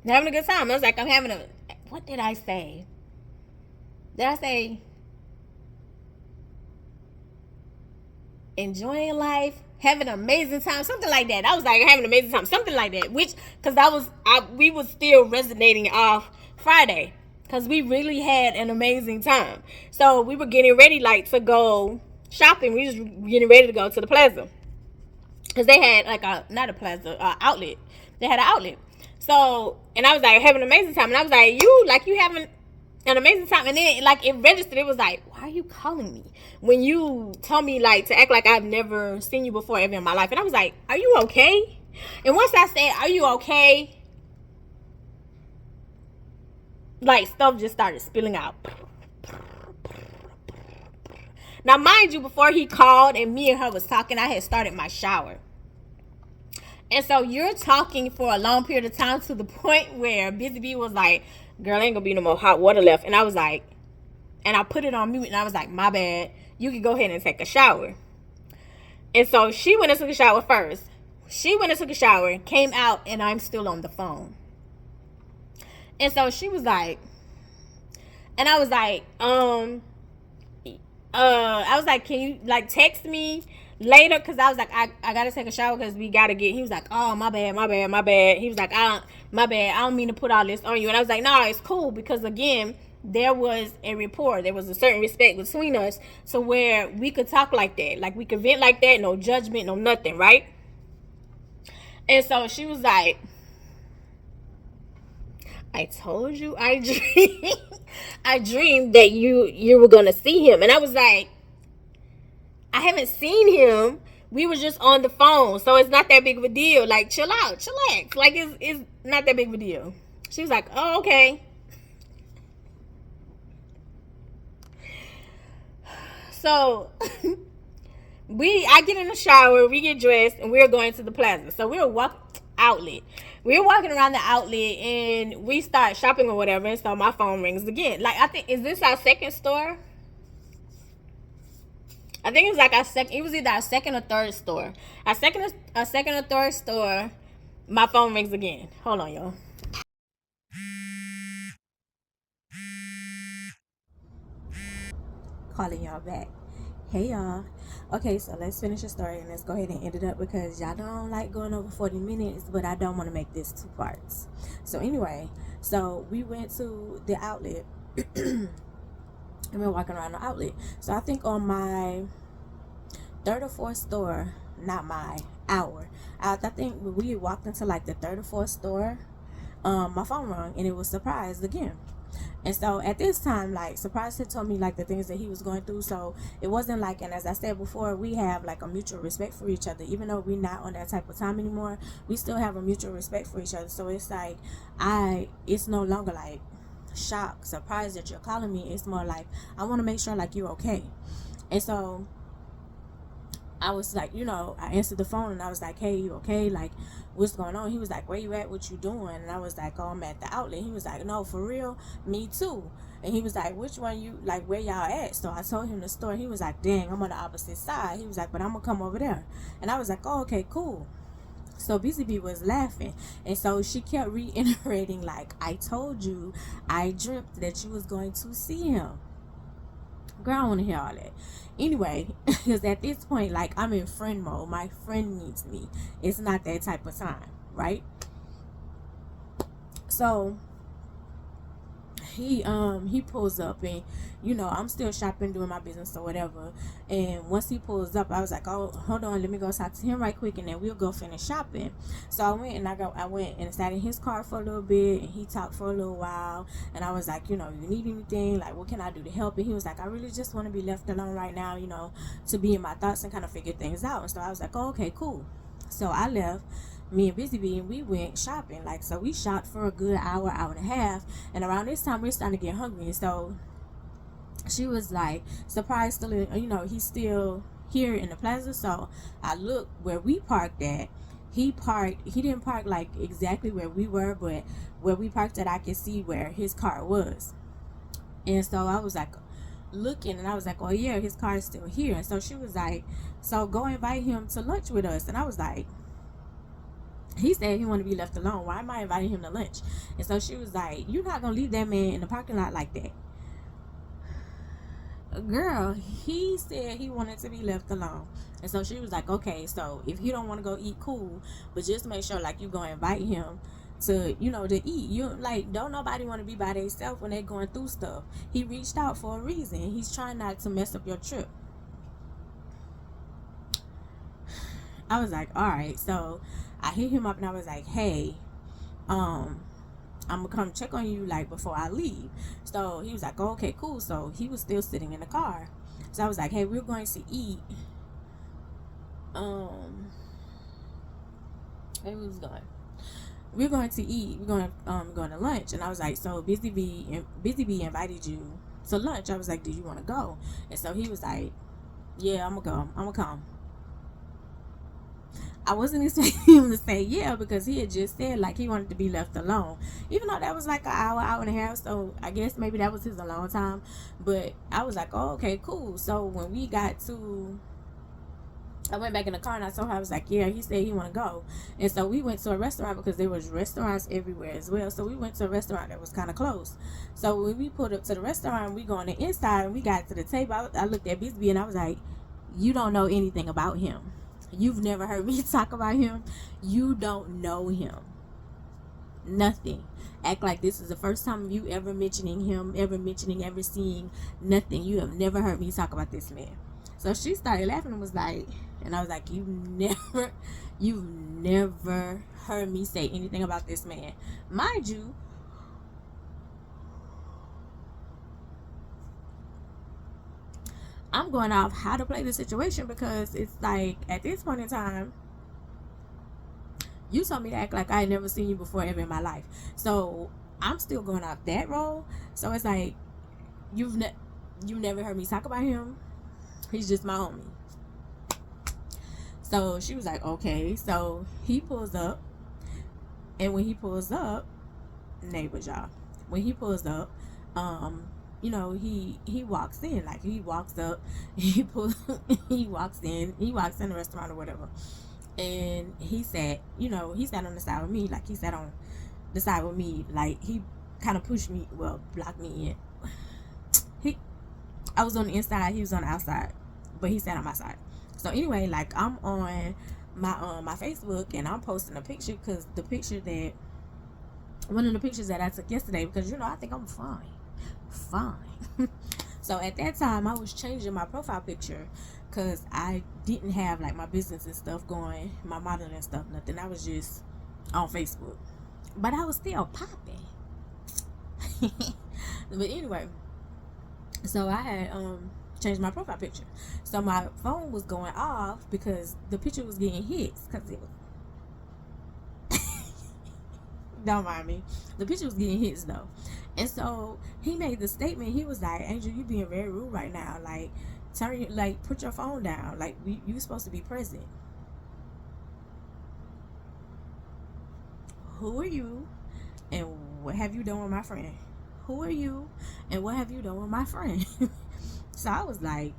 Speaker 2: a good time. I was like, what did I say? Did I say enjoying life? Having an amazing time, something like that. I was like, having an amazing time, something like that. Which, because we was still resonating off Friday, because we really had an amazing time. So we were getting ready, like, to go shopping. We was getting ready to go to the plaza, because they had like outlet. They had an outlet. So, and I was like, having an amazing time, and I was like, you having an amazing time. And then, like, it registered. It was like, why are you calling me when you tell me, like, to act like I've never seen you before ever in my life? And I was like, are you okay? And once I said, are you okay? Like, stuff just started spilling out. Now, mind you, before he called and me and her was talking, I had started my shower. And so you're talking for a long period of time to the point where Busy Bee was like, girl, ain't gonna be no more hot water left. And I was like, and I put it on mute and I was like, my bad. You can go ahead and take a shower. And so she went and took a shower first. She went and took a shower, came out, and I'm still on the phone. And so she was like, and I was like, can you like text me later? Because I was like, I gotta take a shower because we gotta get. He was like, oh, my bad. He was like, my bad. I don't mean to put all this on you. And I was like, no, it's cool because again, there was a rapport. There was a certain respect between us, so where we could talk like that, like we could vent like that, no judgment, no nothing, right? And so she was like, I told you I dreamed that you were gonna see him. And I was like, I haven't seen him. We were just on the phone, so it's not that big of a deal. Like, chill out, chillax. Like, it's not that big of a deal. She was like, oh, okay. So I get in the shower, we get dressed, and we're going to the plaza. So we're walking around the outlet and we start shopping or whatever, and so my phone rings again. Like, I think, is this our second store? I think it was like it was either our second or third store. Our second or third store, my phone rings again. Hold on, y'all. Calling y'all back. Hey y'all. Okay, so let's finish the story and let's go ahead and end it up because y'all don't like going over 40 minutes, but I don't want to make this 2 parts. So anyway, so we went to the outlet and we're walking around the outlet. So I think on my 3rd or 4th store, I think we walked into like the 3rd or 4th store, my phone rang and it was Surprise again. And so at this time, like, Surprise had told me like the things that he was going through. So it wasn't like, and as I said before, we have like a mutual respect for each other. Even though we're not on that type of time anymore, we still have a mutual respect for each other. So it's like, it's no longer like shock, surprise that you're calling me. It's more like, I want to make sure like you're okay. And so I was like, I answered the phone and I was like, hey, you okay? Like, what's going on? He was like, where you at? What you doing? And I was like, oh, I'm at the outlet. He was like, no, for real? Me too. And he was like, which one you, like, where y'all at? So I told him the store. He was like, dang, I'm on the opposite side. He was like, but I'm going to come over there. And I was like, oh, okay, cool. So Busy Bee was laughing. And so she kept reiterating, like, I told you, I dreamt that you was going to see him. Girl, I don't want to hear all that. Anyway, because at this point, like, I'm in friend mode. My friend needs me. It's not that type of time, right? So he pulls up and I'm still shopping, doing my business or whatever. And once he pulls up, I was like, oh, hold on, let me go talk to him right quick and then we'll go finish shopping. So I went and sat in his car for a little bit and he talked for a little while. And I was like, you need anything? Like, what can I do to help? And he was like, I really just want to be left alone right now, to be in my thoughts and kind of figure things out. And so I was like, oh, okay, cool. So I left. Me and Busy Bee, and we went shopping. Like, so we shopped for a good hour and a half. And around this time, we're starting to get hungry. And so she was like, Surprise, still in, he's still here in the plaza. So I looked where we parked at. He didn't park like exactly where we were, but where we parked at, I could see where his car was. And so I was like, looking, and I was like, oh yeah, his car is still here. And so she was like, so go invite him to lunch with us. And I was like, he said he wanted to be left alone. Why am I inviting him to lunch? And so she was like, you're not going to leave that man in the parking lot like that. Girl, he said he wanted to be left alone. And so she was like, okay, so if he don't want to go eat, cool. But just make sure, like, you go invite him to, to eat. You, like, don't nobody want to be by themselves when they're going through stuff. He reached out for a reason. He's trying not to mess up your trip. I was like, all right. So I hit him up and I was like, hey, I'm gonna come check on you like before I leave. So he was like, oh, okay, cool. So he was still sitting in the car. So I was like, hey, we're going to eat. Where was going? We're going to eat. We're going to lunch. And I was like, so Busy Bee invited you to lunch. I was like, do you want to go? And so he was like, yeah, I'm gonna come. I wasn't expecting him to say yeah because he had just said like he wanted to be left alone. Even though that was like an hour and a half, so I guess maybe that was his alone time. But I was like, oh, okay, cool. So when we got to, I went back in the car and I told her, I was like, yeah, he said he want to go. And so we went to a restaurant because there was restaurants everywhere as well. So we went to a restaurant that was kind of close. So when we pulled up to the restaurant, we go on the inside and we got to the table. I looked at Bisbee and I was like, you don't know anything about him. You've never heard me talk about him. You don't know him. Nothing. Act like this is the first time you ever mentioning him, ever seeing nothing. You have never heard me talk about this man. So she started laughing and was like, and I was like, you've never heard me say anything about this man. Mind you, I'm going off how to play the situation because it's like at this point in time, you told me to act like I had never seen you before ever in my life. So I'm still going off that role. So it's like you've never heard me talk about him. He's just my homie. So she was like, okay. So he pulls up, and when he pulls up, neighbors, y'all. When he pulls up, you know, he walks in, like he walks up, he walks in the restaurant or whatever, and he sat, you know, he sat on the side with me, like he sat on the side with me, like he kind of pushed me, well, blocked me in. I was on the inside, he was on the outside, but he sat on my side. So anyway, like I'm on my Facebook and I'm posting a picture because one of the pictures that I took yesterday, because you know I think I'm fine. So at that time I was changing my profile picture because I didn't have like my business and stuff going, my modeling and stuff, nothing. I was just on Facebook, but I was still popping. But anyway, so I had changed my profile picture, so my phone was going off because the picture was getting hits because it was don't mind me, the picture was getting hits though. And so he made the statement, he was like, Angel, you being very rude right now, like put your phone down, like you supposed to be present. Who are you and what have you done with my friend? Who are you and what have you done with my friend? So I was like,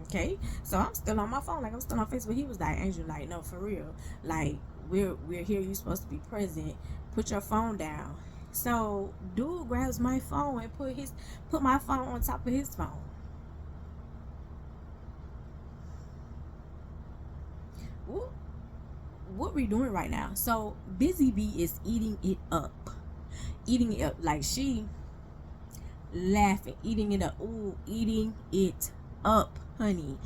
Speaker 2: okay. So I'm still on my phone, like I'm still on Facebook. He was like, Angel, like, no, for real, like we're here, you supposed to be present, put your phone down. So dude grabs my phone and put my phone on top of his phone. What we doing right now? So Busy Bee is eating it up, like she laughing, eating it up. Ooh, eating it up, honey.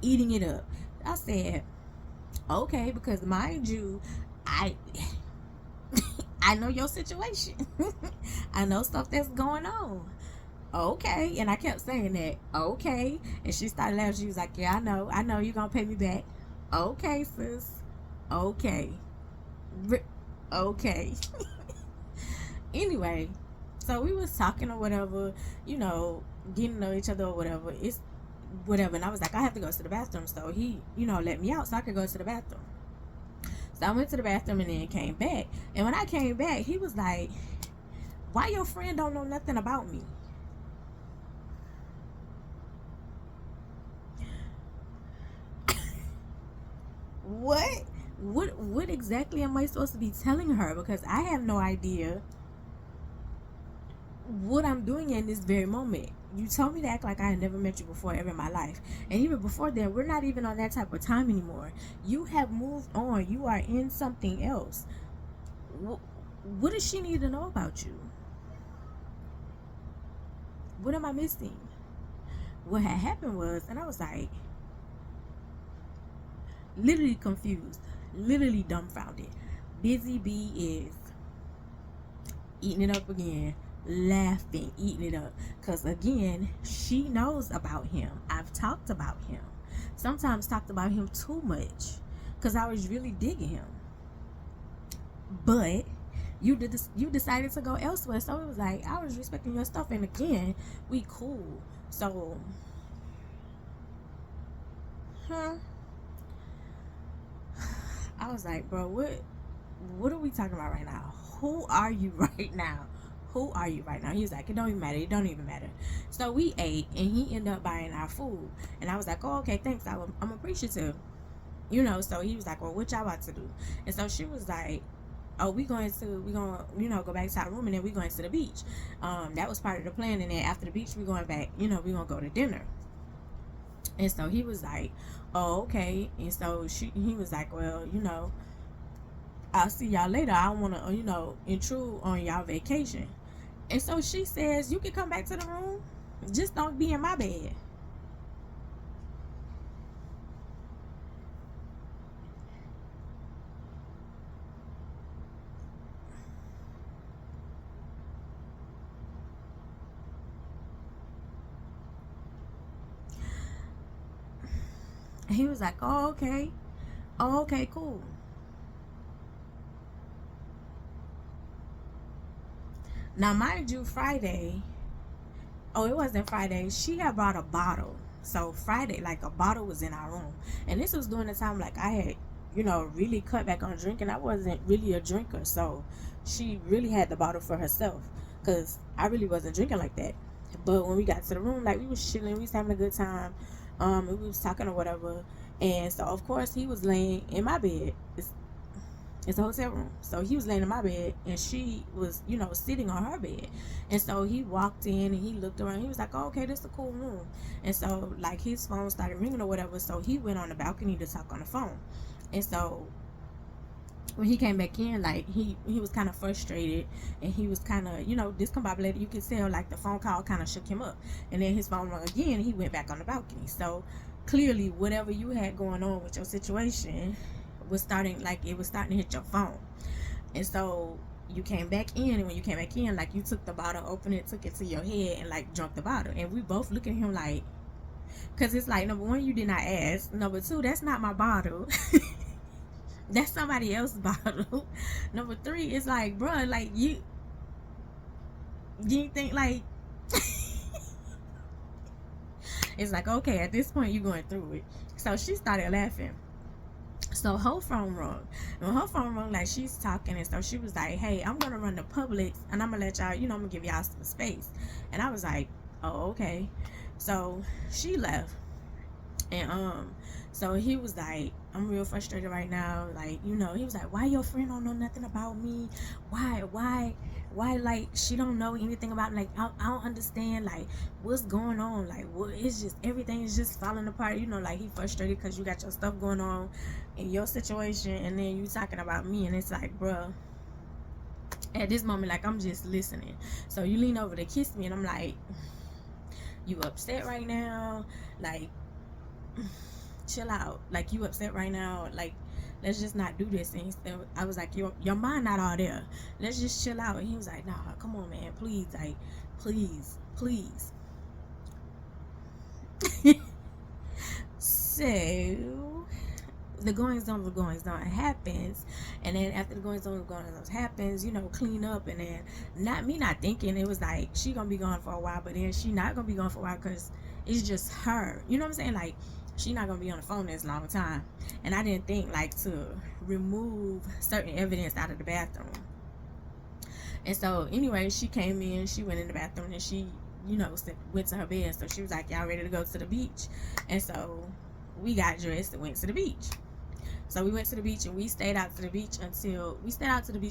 Speaker 2: Eating it up. I said, okay, because mind you, I know your situation. I know stuff that's going on. Okay. And I kept saying that. Okay. And she started laughing. She was like, yeah, I know you're gonna pay me back. Okay, sis. Okay. Okay. Anyway, so we was talking or whatever, you know, getting to know each other or whatever. It's whatever. And I was like, I have to go to the bathroom. So he, you know, let me out so I could go to the bathroom. So I went to the bathroom and then came back. And when I came back, he was like, why your friend don't know nothing about me? What exactly am I supposed to be telling her? Because I have no idea what I'm doing in this very moment. You told me to act like I had never met you before ever in my life. And even before that, we're not even on that type of time anymore. You have moved on. You are in something else. What does she need to know about you? What am I missing? What had happened was, and I was like, literally confused, literally dumbfounded. Busy Bee is eating it up again, laughing, eating it up, because again, she knows about him. I've talked about him, sometimes talked about him too much, because I was really digging him. But you did this, you decided to go elsewhere. So it was like, I was respecting your stuff, and again, we cool. So I was like, bro, what are we talking about right now? Who are you right now? Who are you right now? He was like, it don't even matter. It don't even matter. So we ate, and he ended up buying our food. And I was like, oh, okay, thanks. I'm appreciative. You know, so he was like, well, what y'all about to do? And so she was like, oh, we gonna, you know, go back to our room, and then we going to the beach. That was part of the plan. And then after the beach, we going back, you know, we gonna go to dinner. And so he was like, oh, okay. And so he was like, well, you know, I'll see y'all later. I don't want to, you know, intrude on y'all vacation. And so she says, you can come back to the room, just don't be in my bed. And he was like, oh, okay. Oh, okay, cool. Now, mind you, Friday, oh, it wasn't Friday, she had brought a bottle. So Friday, like, a bottle was in our room. And this was during the time, like, I had, you know, really cut back on drinking. I wasn't really a drinker. So she really had the bottle for herself, because I really wasn't drinking like that. But when we got to the room, like, we was chilling, we was having a good time, and we was talking or whatever. And so, of course, he was laying in my bed. It's a hotel room. So he was laying in my bed, and she was, you know, sitting on her bed. And so he walked in, and he looked around. He was like, oh, okay, this is a cool room. And so, like, his phone started ringing or whatever. So he went on the balcony to talk on the phone. And so when he came back in, like, he was kind of frustrated, and he was kind of, you know, discombobulated. You could tell, like, the phone call kind of shook him up. And then his phone rang again, and he went back on the balcony. So clearly, whatever you had going on with your situation was starting to hit your phone. And so you came back in, and when you came back in, like, you took the bottle, opened it, took it to your head, and, like, drunk the bottle. And we both look at him like, because it's like, number one, you did not ask. Number two, that's not my bottle. That's somebody else's bottle. Number three, it's like, bro, like, you think, like, it's like, okay, at this point, you're going through it. So she started laughing. So her phone rung. And when her phone rung, like, she's talking, and so she was like, hey, I'm gonna run to Publix, and I'm gonna let y'all, you know, I'm gonna give y'all some space. And I was like, oh, okay. So she left. And so he was like, I'm real frustrated right now. Like, you know, he was like, why your friend don't know nothing about me? Why, like, she don't know anything about me? Like, I don't understand, like, what's going on? Like, what, it's just, everything is just falling apart. You know, like, he frustrated because you got your stuff going on in your situation, and then you talking about me, and it's like, bruh, at this moment, like, I'm just listening. So you lean over to kiss me, and I'm like, you upset right now? Like, chill out. Like, you upset right now? Like, let's just not do this. And I was like, your mind not all there. Let's just chill out. And he was like, nah, come on, man, please, like, please. So the goings on happens, and then after the goings on happens, you know, clean up, and then not thinking, it was like, she gonna be gone for a while, but then she not gonna be gone for a while, because it's just her, you know what I'm saying? Like, she not gonna be on the phone this long time. And I didn't think, like, to remove certain evidence out of the bathroom. And so anyway, she came in, she went in the bathroom, and she, you know, went to her bed. So she was like, y'all ready to go to the beach? And so we got dressed and went to the beach. So we went to the beach, and we stayed out to the beach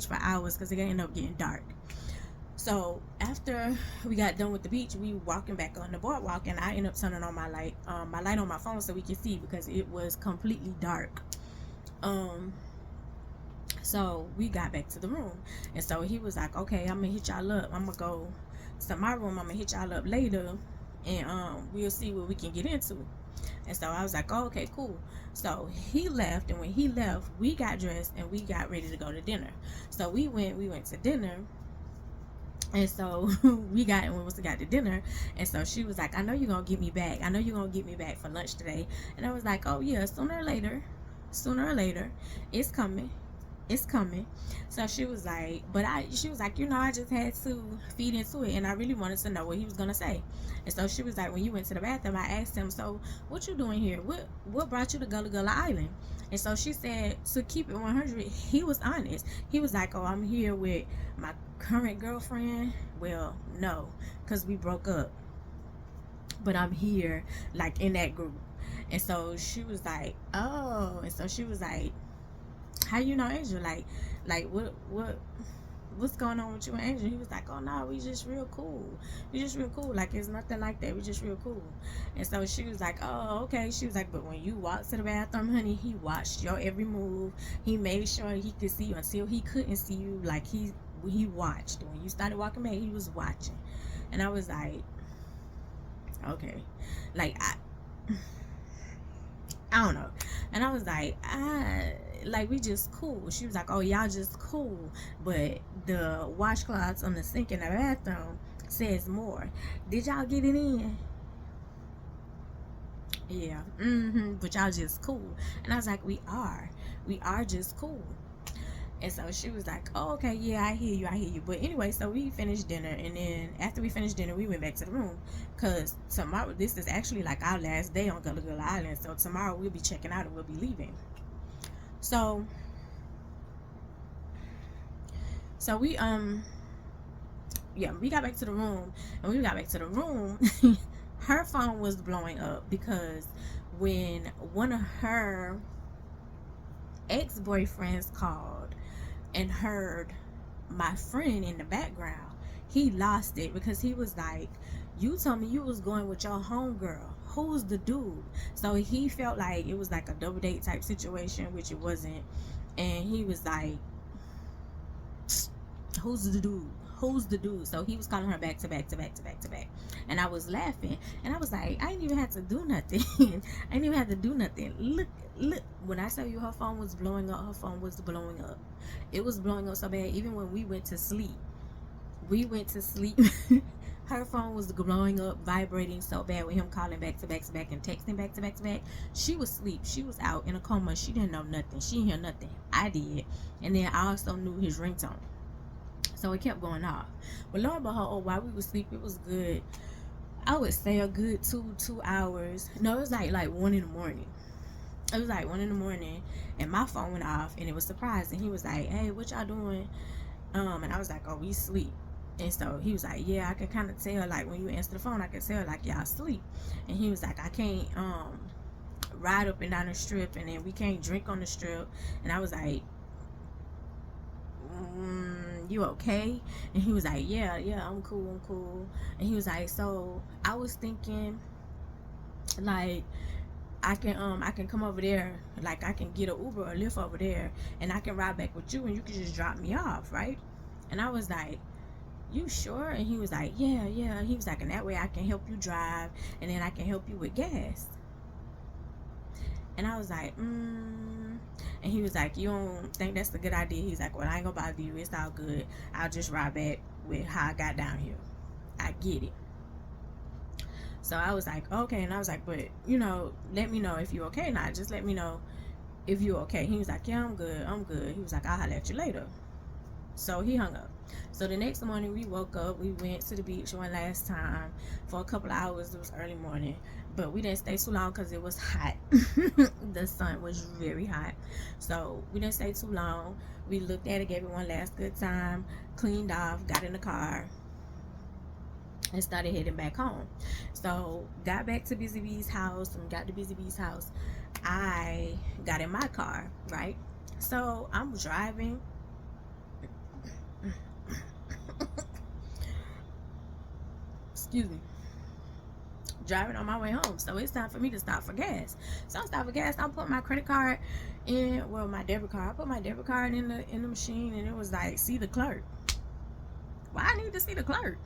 Speaker 2: for hours, because it ended up getting dark. So after we got done with the beach, we walking back on the boardwalk, and I ended up turning on my light on my phone so we could see, because it was completely dark. So we got back to the room, and so he was like, okay, I'm gonna hit y'all up. I'm gonna go to my room. I'm gonna hit y'all up later, and we'll see what we can get into. And so I was like, oh, okay, cool. So he left, and when he left, we got dressed, and we got ready to go to dinner. So we went to dinner. And so we got to dinner. And so she was like, I know you're gonna get me back. I know you're gonna get me back for lunch today. And I was like, oh yeah, sooner or later, it's coming. It's coming. So she was like, she was like, I just had to feed into it, and I really wanted to know what he was gonna say. And so she was like, when you went to the bathroom, I asked him, so what you doing here? What brought you to Gullah Gullah Island? And so she said, to keep it 100, he was honest. He was like, oh, I'm here with my current girlfriend. Well, no, because we broke up, but I'm here like in that group. And so she was like, oh. And so she was like, how you know Angel? Like what's going on with you and Angel? He was like, oh no, we just real cool. Like, it's nothing like that. We just real cool. And so she was like, oh, okay. She was like, but when you walked to the bathroom, honey, he watched your every move. He made sure he could see you until he couldn't see you. Like, he watched. When you started walking back, he was watching. And I was like, okay. Like, I don't know. And I was like, we just cool. She was like, oh, y'all just cool, but the washcloths on the sink in the bathroom says more. Did y'all get it in? Yeah. But y'all just cool. And I was like, we are just cool. And so she was like, oh, okay, yeah, I hear you. But anyway, so we finished dinner, and then after we finished dinner, we went back to the room, because tomorrow, this is actually like our last day on Gullah Gullah Island. So tomorrow we'll be checking out and we'll be leaving. So we we got back to the room, and when we got back to the room, her phone was blowing up, because when one of her ex-boyfriends called and heard my friend in the background, he lost it, because he was like, you told me you was going with your homegirl. Who's the dude? So he felt like it was like a double date type situation, which it wasn't. And he was like, who's the dude? So he was calling her back to back. And I was laughing, and I was like, I ain't even had to do nothing. Look, when I tell you her phone was blowing up, it was blowing up so bad. Even when we went to sleep, her phone was blowing up, vibrating so bad with him calling back to back and texting back to back. She was asleep. She was out in a coma. She didn't know nothing. She didn't hear nothing. I did. And then I also knew his ringtone. So it kept going off. But lo and behold, while we were asleep, it was good. I would say a good 2 hours. No, it was like 1 in the morning. It was like 1 in the morning, and my phone went off, and it was surprising. He was like, hey, what y'all doing? And I was like, oh, we sleep. And so he was like, yeah, I can kind of tell, like, when you answer the phone, I can tell, like, y'all sleep. And he was like, I can't ride up and down the strip, and then we can't drink on the strip. And I was like, you okay? And he was like, yeah, I'm cool. And he was like, so I was thinking, like, I can come over there, like, I can get an Uber or Lyft over there, and I can ride back with you, and you can just drop me off, right? And I was like, you sure? And he was like, yeah. He was like, and that way I can help you drive, and then I can help you with gas. And I was like, And he was like, you don't think that's a good idea? He's like, well, I ain't gonna bother you. It's all good. I'll just ride back with how I got down here. I get it. So I was like, okay. And I was like, but, let me know if you're okay. Not just let me know if you're okay. He was like, yeah, I'm good. He was like, I'll holler at you later. So he hung up. So the next morning we woke up. We went to the beach one last time for a couple of hours. It was early morning, but we didn't stay too long because it was hot. The sun was very hot, so we didn't stay too long. We looked at it, gave it one last good time, cleaned off, got in the car, and started heading back home. So got back to Busy Bee's house, and got to Busy Bee's house. I got in my car, right? So I'm driving. Excuse me. Driving on my way home. So it's time for me to stop for gas. So I stop for gas. I put my credit card in, well, my debit card. I put my debit card in the machine, and it was like, see the clerk. Why I need to see the clerk?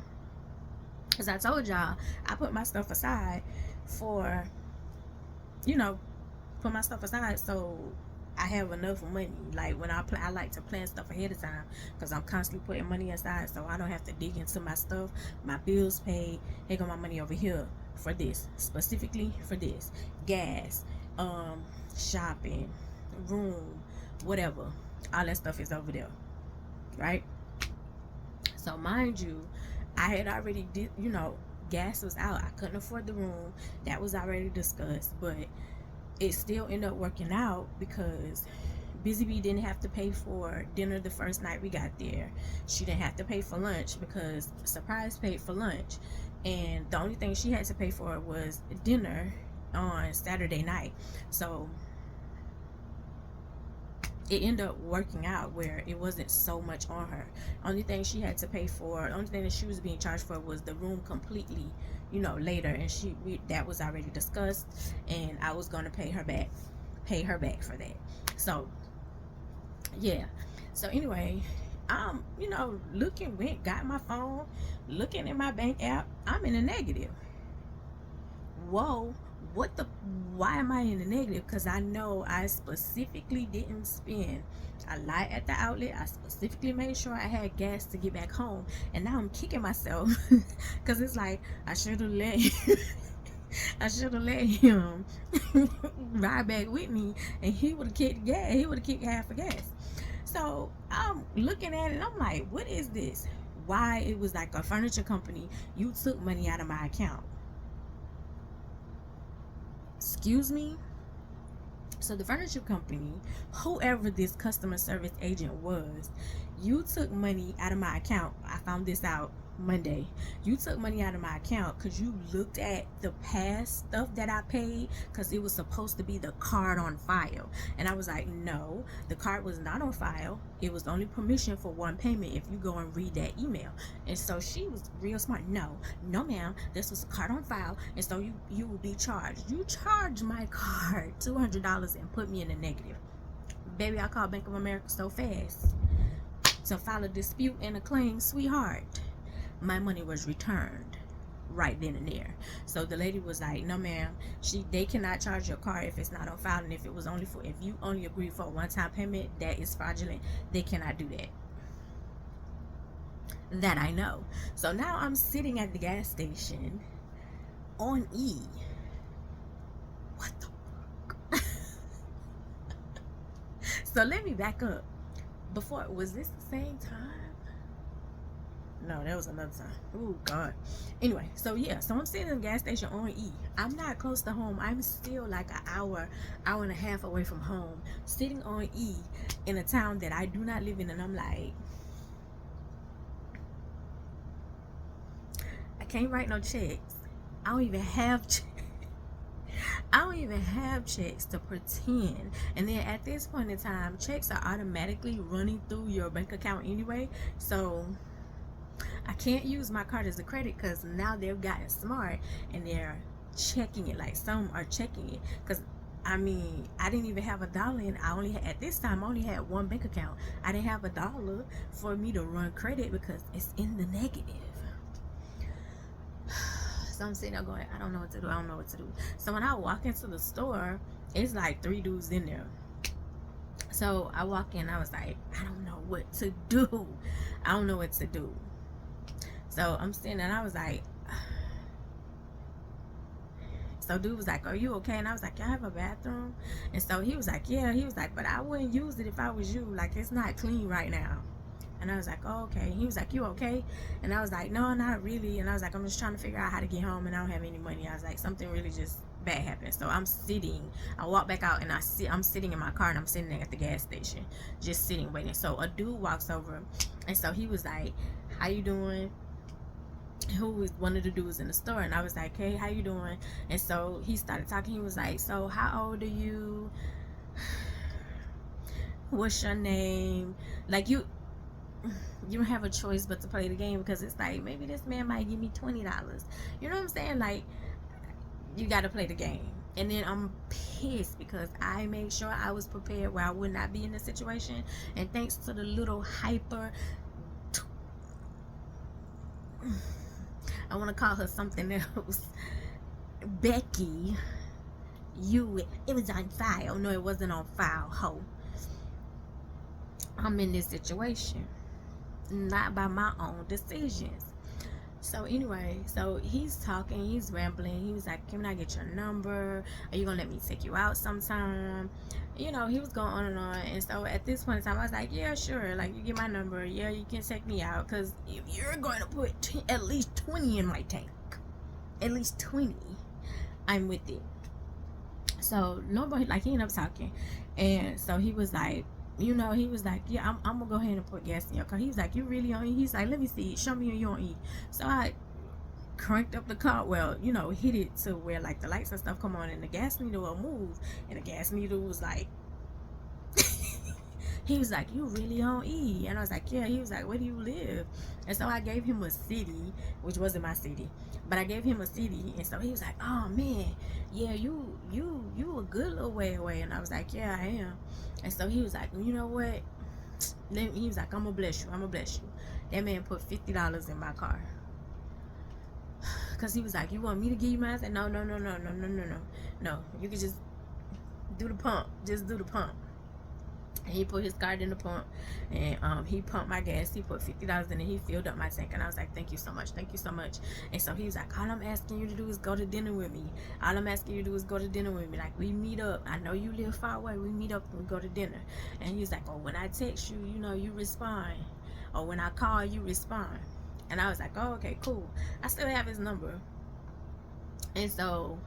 Speaker 2: Because I told y'all I put my stuff aside for, put my stuff aside so I have enough money. Like, when I like to plan stuff ahead of time, because I'm constantly putting money aside so I don't have to dig into my stuff. My bills paid. Here go my money over here for this, specifically for this, gas, shopping, room, whatever. all that stuff is over there, right? So mind you, I had already did, gas was out. I couldn't afford the room. That was already discussed, but it still ended up working out because Busy Bee didn't have to pay for dinner the first night we got there. She didn't have to pay for lunch because Surprise paid for lunch, and the only thing she had to pay for was dinner on Saturday night. So it ended up working out where it wasn't so much on her. Only thing she had to pay for, only thing that she was being charged for was the room completely, later, and that was already discussed, and I was going to pay her back for that. So yeah. So anyway, got my phone, looking at my bank app, I'm in a negative. Whoa, why am I in the negative? Because I know I specifically didn't spend a lot at the outlet. I specifically made sure I had gas to get back home, and now I'm kicking myself because it's like I should have let him ride back with me, and he would have kicked gas. He would have kicked half of gas. So I'm looking at it, I'm like, what is this? Why? It was like a furniture company. You took money out of my account. Excuse me? So the furniture company, whoever this customer service agent was, you took money out of my account. I found this out Monday. You took money out of my account because you looked at the past stuff that I paid, because it was supposed to be the card on file, and I was like, no, the card was not on file. It was only permission for one payment if you go and read that email. And so she was real smart. No ma'am, this was a card on file, and so you will be charged. You charged my card $200 and put me in the negative. Baby, I called Bank of America so fast to file a dispute and a claim, sweetheart. My money was returned right then and there. So the lady was like, no ma'am, they cannot charge your card if it's not on file, and if you only agree for a one-time payment, that is fraudulent. They cannot do that I know. So now I'm sitting at the gas station on E. What the fuck? So let me back up. Before, was this the same time? No, that was another time. Oh God. Anyway, so I'm sitting in the gas station on E. I'm not close to home. I'm still like an hour and a half away from home, sitting on E in a town that I do not live in, and I'm like, I can't write no checks. I don't even have checks to pretend. And then at this point in time, checks are automatically running through your bank account anyway, so I can't use my card as a credit, because now they've gotten smart and they're checking it. Like, some are checking it, because I didn't even have $1, and at this time I only had one bank account. I didn't have $1 for me to run credit because it's in the negative. So I'm sitting there going, I don't know what to do. So when I walk into the store, it's like 3 dudes in there. So I walk in, I was like, I don't know what to do. So I'm sitting there, and I was like, so dude was like, are you okay? And I was like, I have a bathroom. And so he was like, yeah. He was like, but I wouldn't use it if I was you. Like, it's not clean right now. And I was like, oh, okay. He was like, you okay? And I was like, no, not really. And I was like, I'm just trying to figure out how to get home, and I don't have any money. I was like, something really just bad happened. So I walk back out, and I'm sitting in my car, and I'm sitting there at the gas station, just sitting, waiting. So a dude walks over, and so he was like, how you doing? Who was one of the dudes in the store, and I was like, hey, how you doing? And so he started talking. He was like, so how old are you? What's your name? Like, you don't have a choice but to play the game, because it's like, maybe this man might give me $20. You know what I'm saying? Like, you got to play the game. And then I'm pissed because I made sure I was prepared where I would not be in this situation. And thanks to the little hyper, I want to call her something else, Becky, it was on file. No, it wasn't on file, ho. I'm in this situation, not by my own decisions. So anyway, so he's talking, he's rambling. He was like, can I get your number? Are you gonna let me take you out sometime? you know, he was going on and on. And so at this point in time, I was like, yeah, sure. Like, you get my number. Yeah, you can take me out. Because if you're going to put at least 20 in my tank, at least 20, I'm with it. So nobody, like, he ended up talking. And so he was like, you know, he was like, yeah, I'm going to go ahead and put gas in your car. He was like, you really on E? He's like, let me see. Show me you on E. So I cranked up the car, well, you know, hit it to where like the lights and stuff come on and the gas meter will move, and the gas meter was like he was like, you really on E? And I was like, yeah. He was like, where do you live? And so I gave him a city, which wasn't my city, but I gave him a city. And so he was like, oh man, yeah, you a good little way away. And I was like, yeah, I am. And so he was like, well, you know what, he was like, I'm gonna bless you, I'm gonna bless you. That man put $50 in my car. Because he was like, you want me to give you mine? I said, no. No, you can just do the pump. Just do the pump. And he put his card in the pump. And he pumped my gas. He put $50 in it. He filled up my tank. And I was like, thank you so much. Thank you so much. And so he was like, all I'm asking you to do is go to dinner with me. All I'm asking you to do is go to dinner with me. Like, we meet up. I know you live far away. We meet up and we go to dinner. And he was like, oh, when I text you, you know, you respond. Or when I call, you respond. And I was like, oh, okay, cool. I still have his number. And so,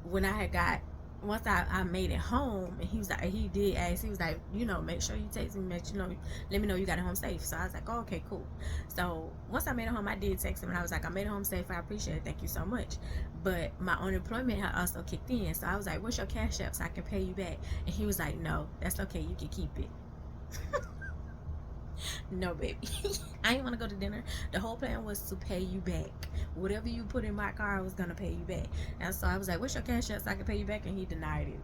Speaker 2: when I had got, once I made it home, and he was like, he did ask, he was like, you know, make sure you text me, let me know you got it home safe. So I was like, oh, okay, cool. So once I made it home, I did text him, and I was like, I made it home safe. I appreciate it. Thank you so much. But my unemployment had also kicked in. So I was like, what's your cash app so I can pay you back? And he was like, no, that's okay. You can keep it. No, baby. I didn't want to go to dinner. The whole plan was to pay you back. Whatever you put in my car, I was going to pay you back. And so I was like, what's your cash app so I can pay you back? And he denied it.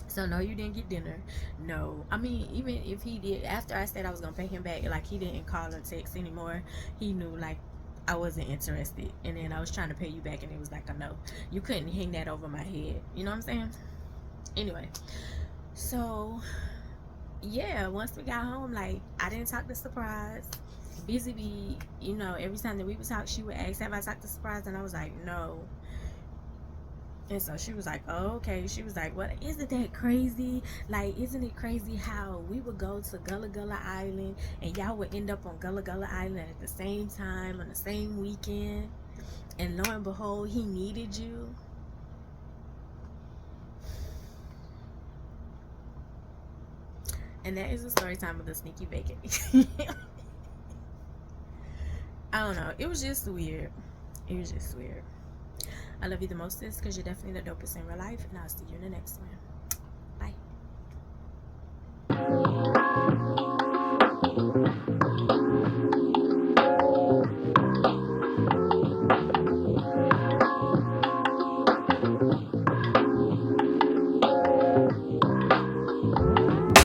Speaker 2: So no, you didn't get dinner. No. I mean, even if he did, after I said I was going to pay him back, like, he didn't call or text anymore. He knew, like, I wasn't interested. And then I was trying to pay you back, and it was like a no. You couldn't hang that over my head. You know what I'm saying? Anyway. So yeah, once we got home, like, I didn't talk to Surprise. Busy Bee, you know, every time that we would talk, she would ask, have I talked to Surprise? And I was like, no. And so she was like, oh, okay. She was like, what, isn't that crazy? Like, isn't it crazy how we would go to Gullah Gullah Island and y'all would end up on Gullah Gullah Island at the same time on the same weekend, and lo and behold, he needed you? And that is the story time of the sneaky vacay. I don't know. It was just weird. It was just weird. I love you the mostest because you're definitely the dopest in real life, and I'll see you in the next one.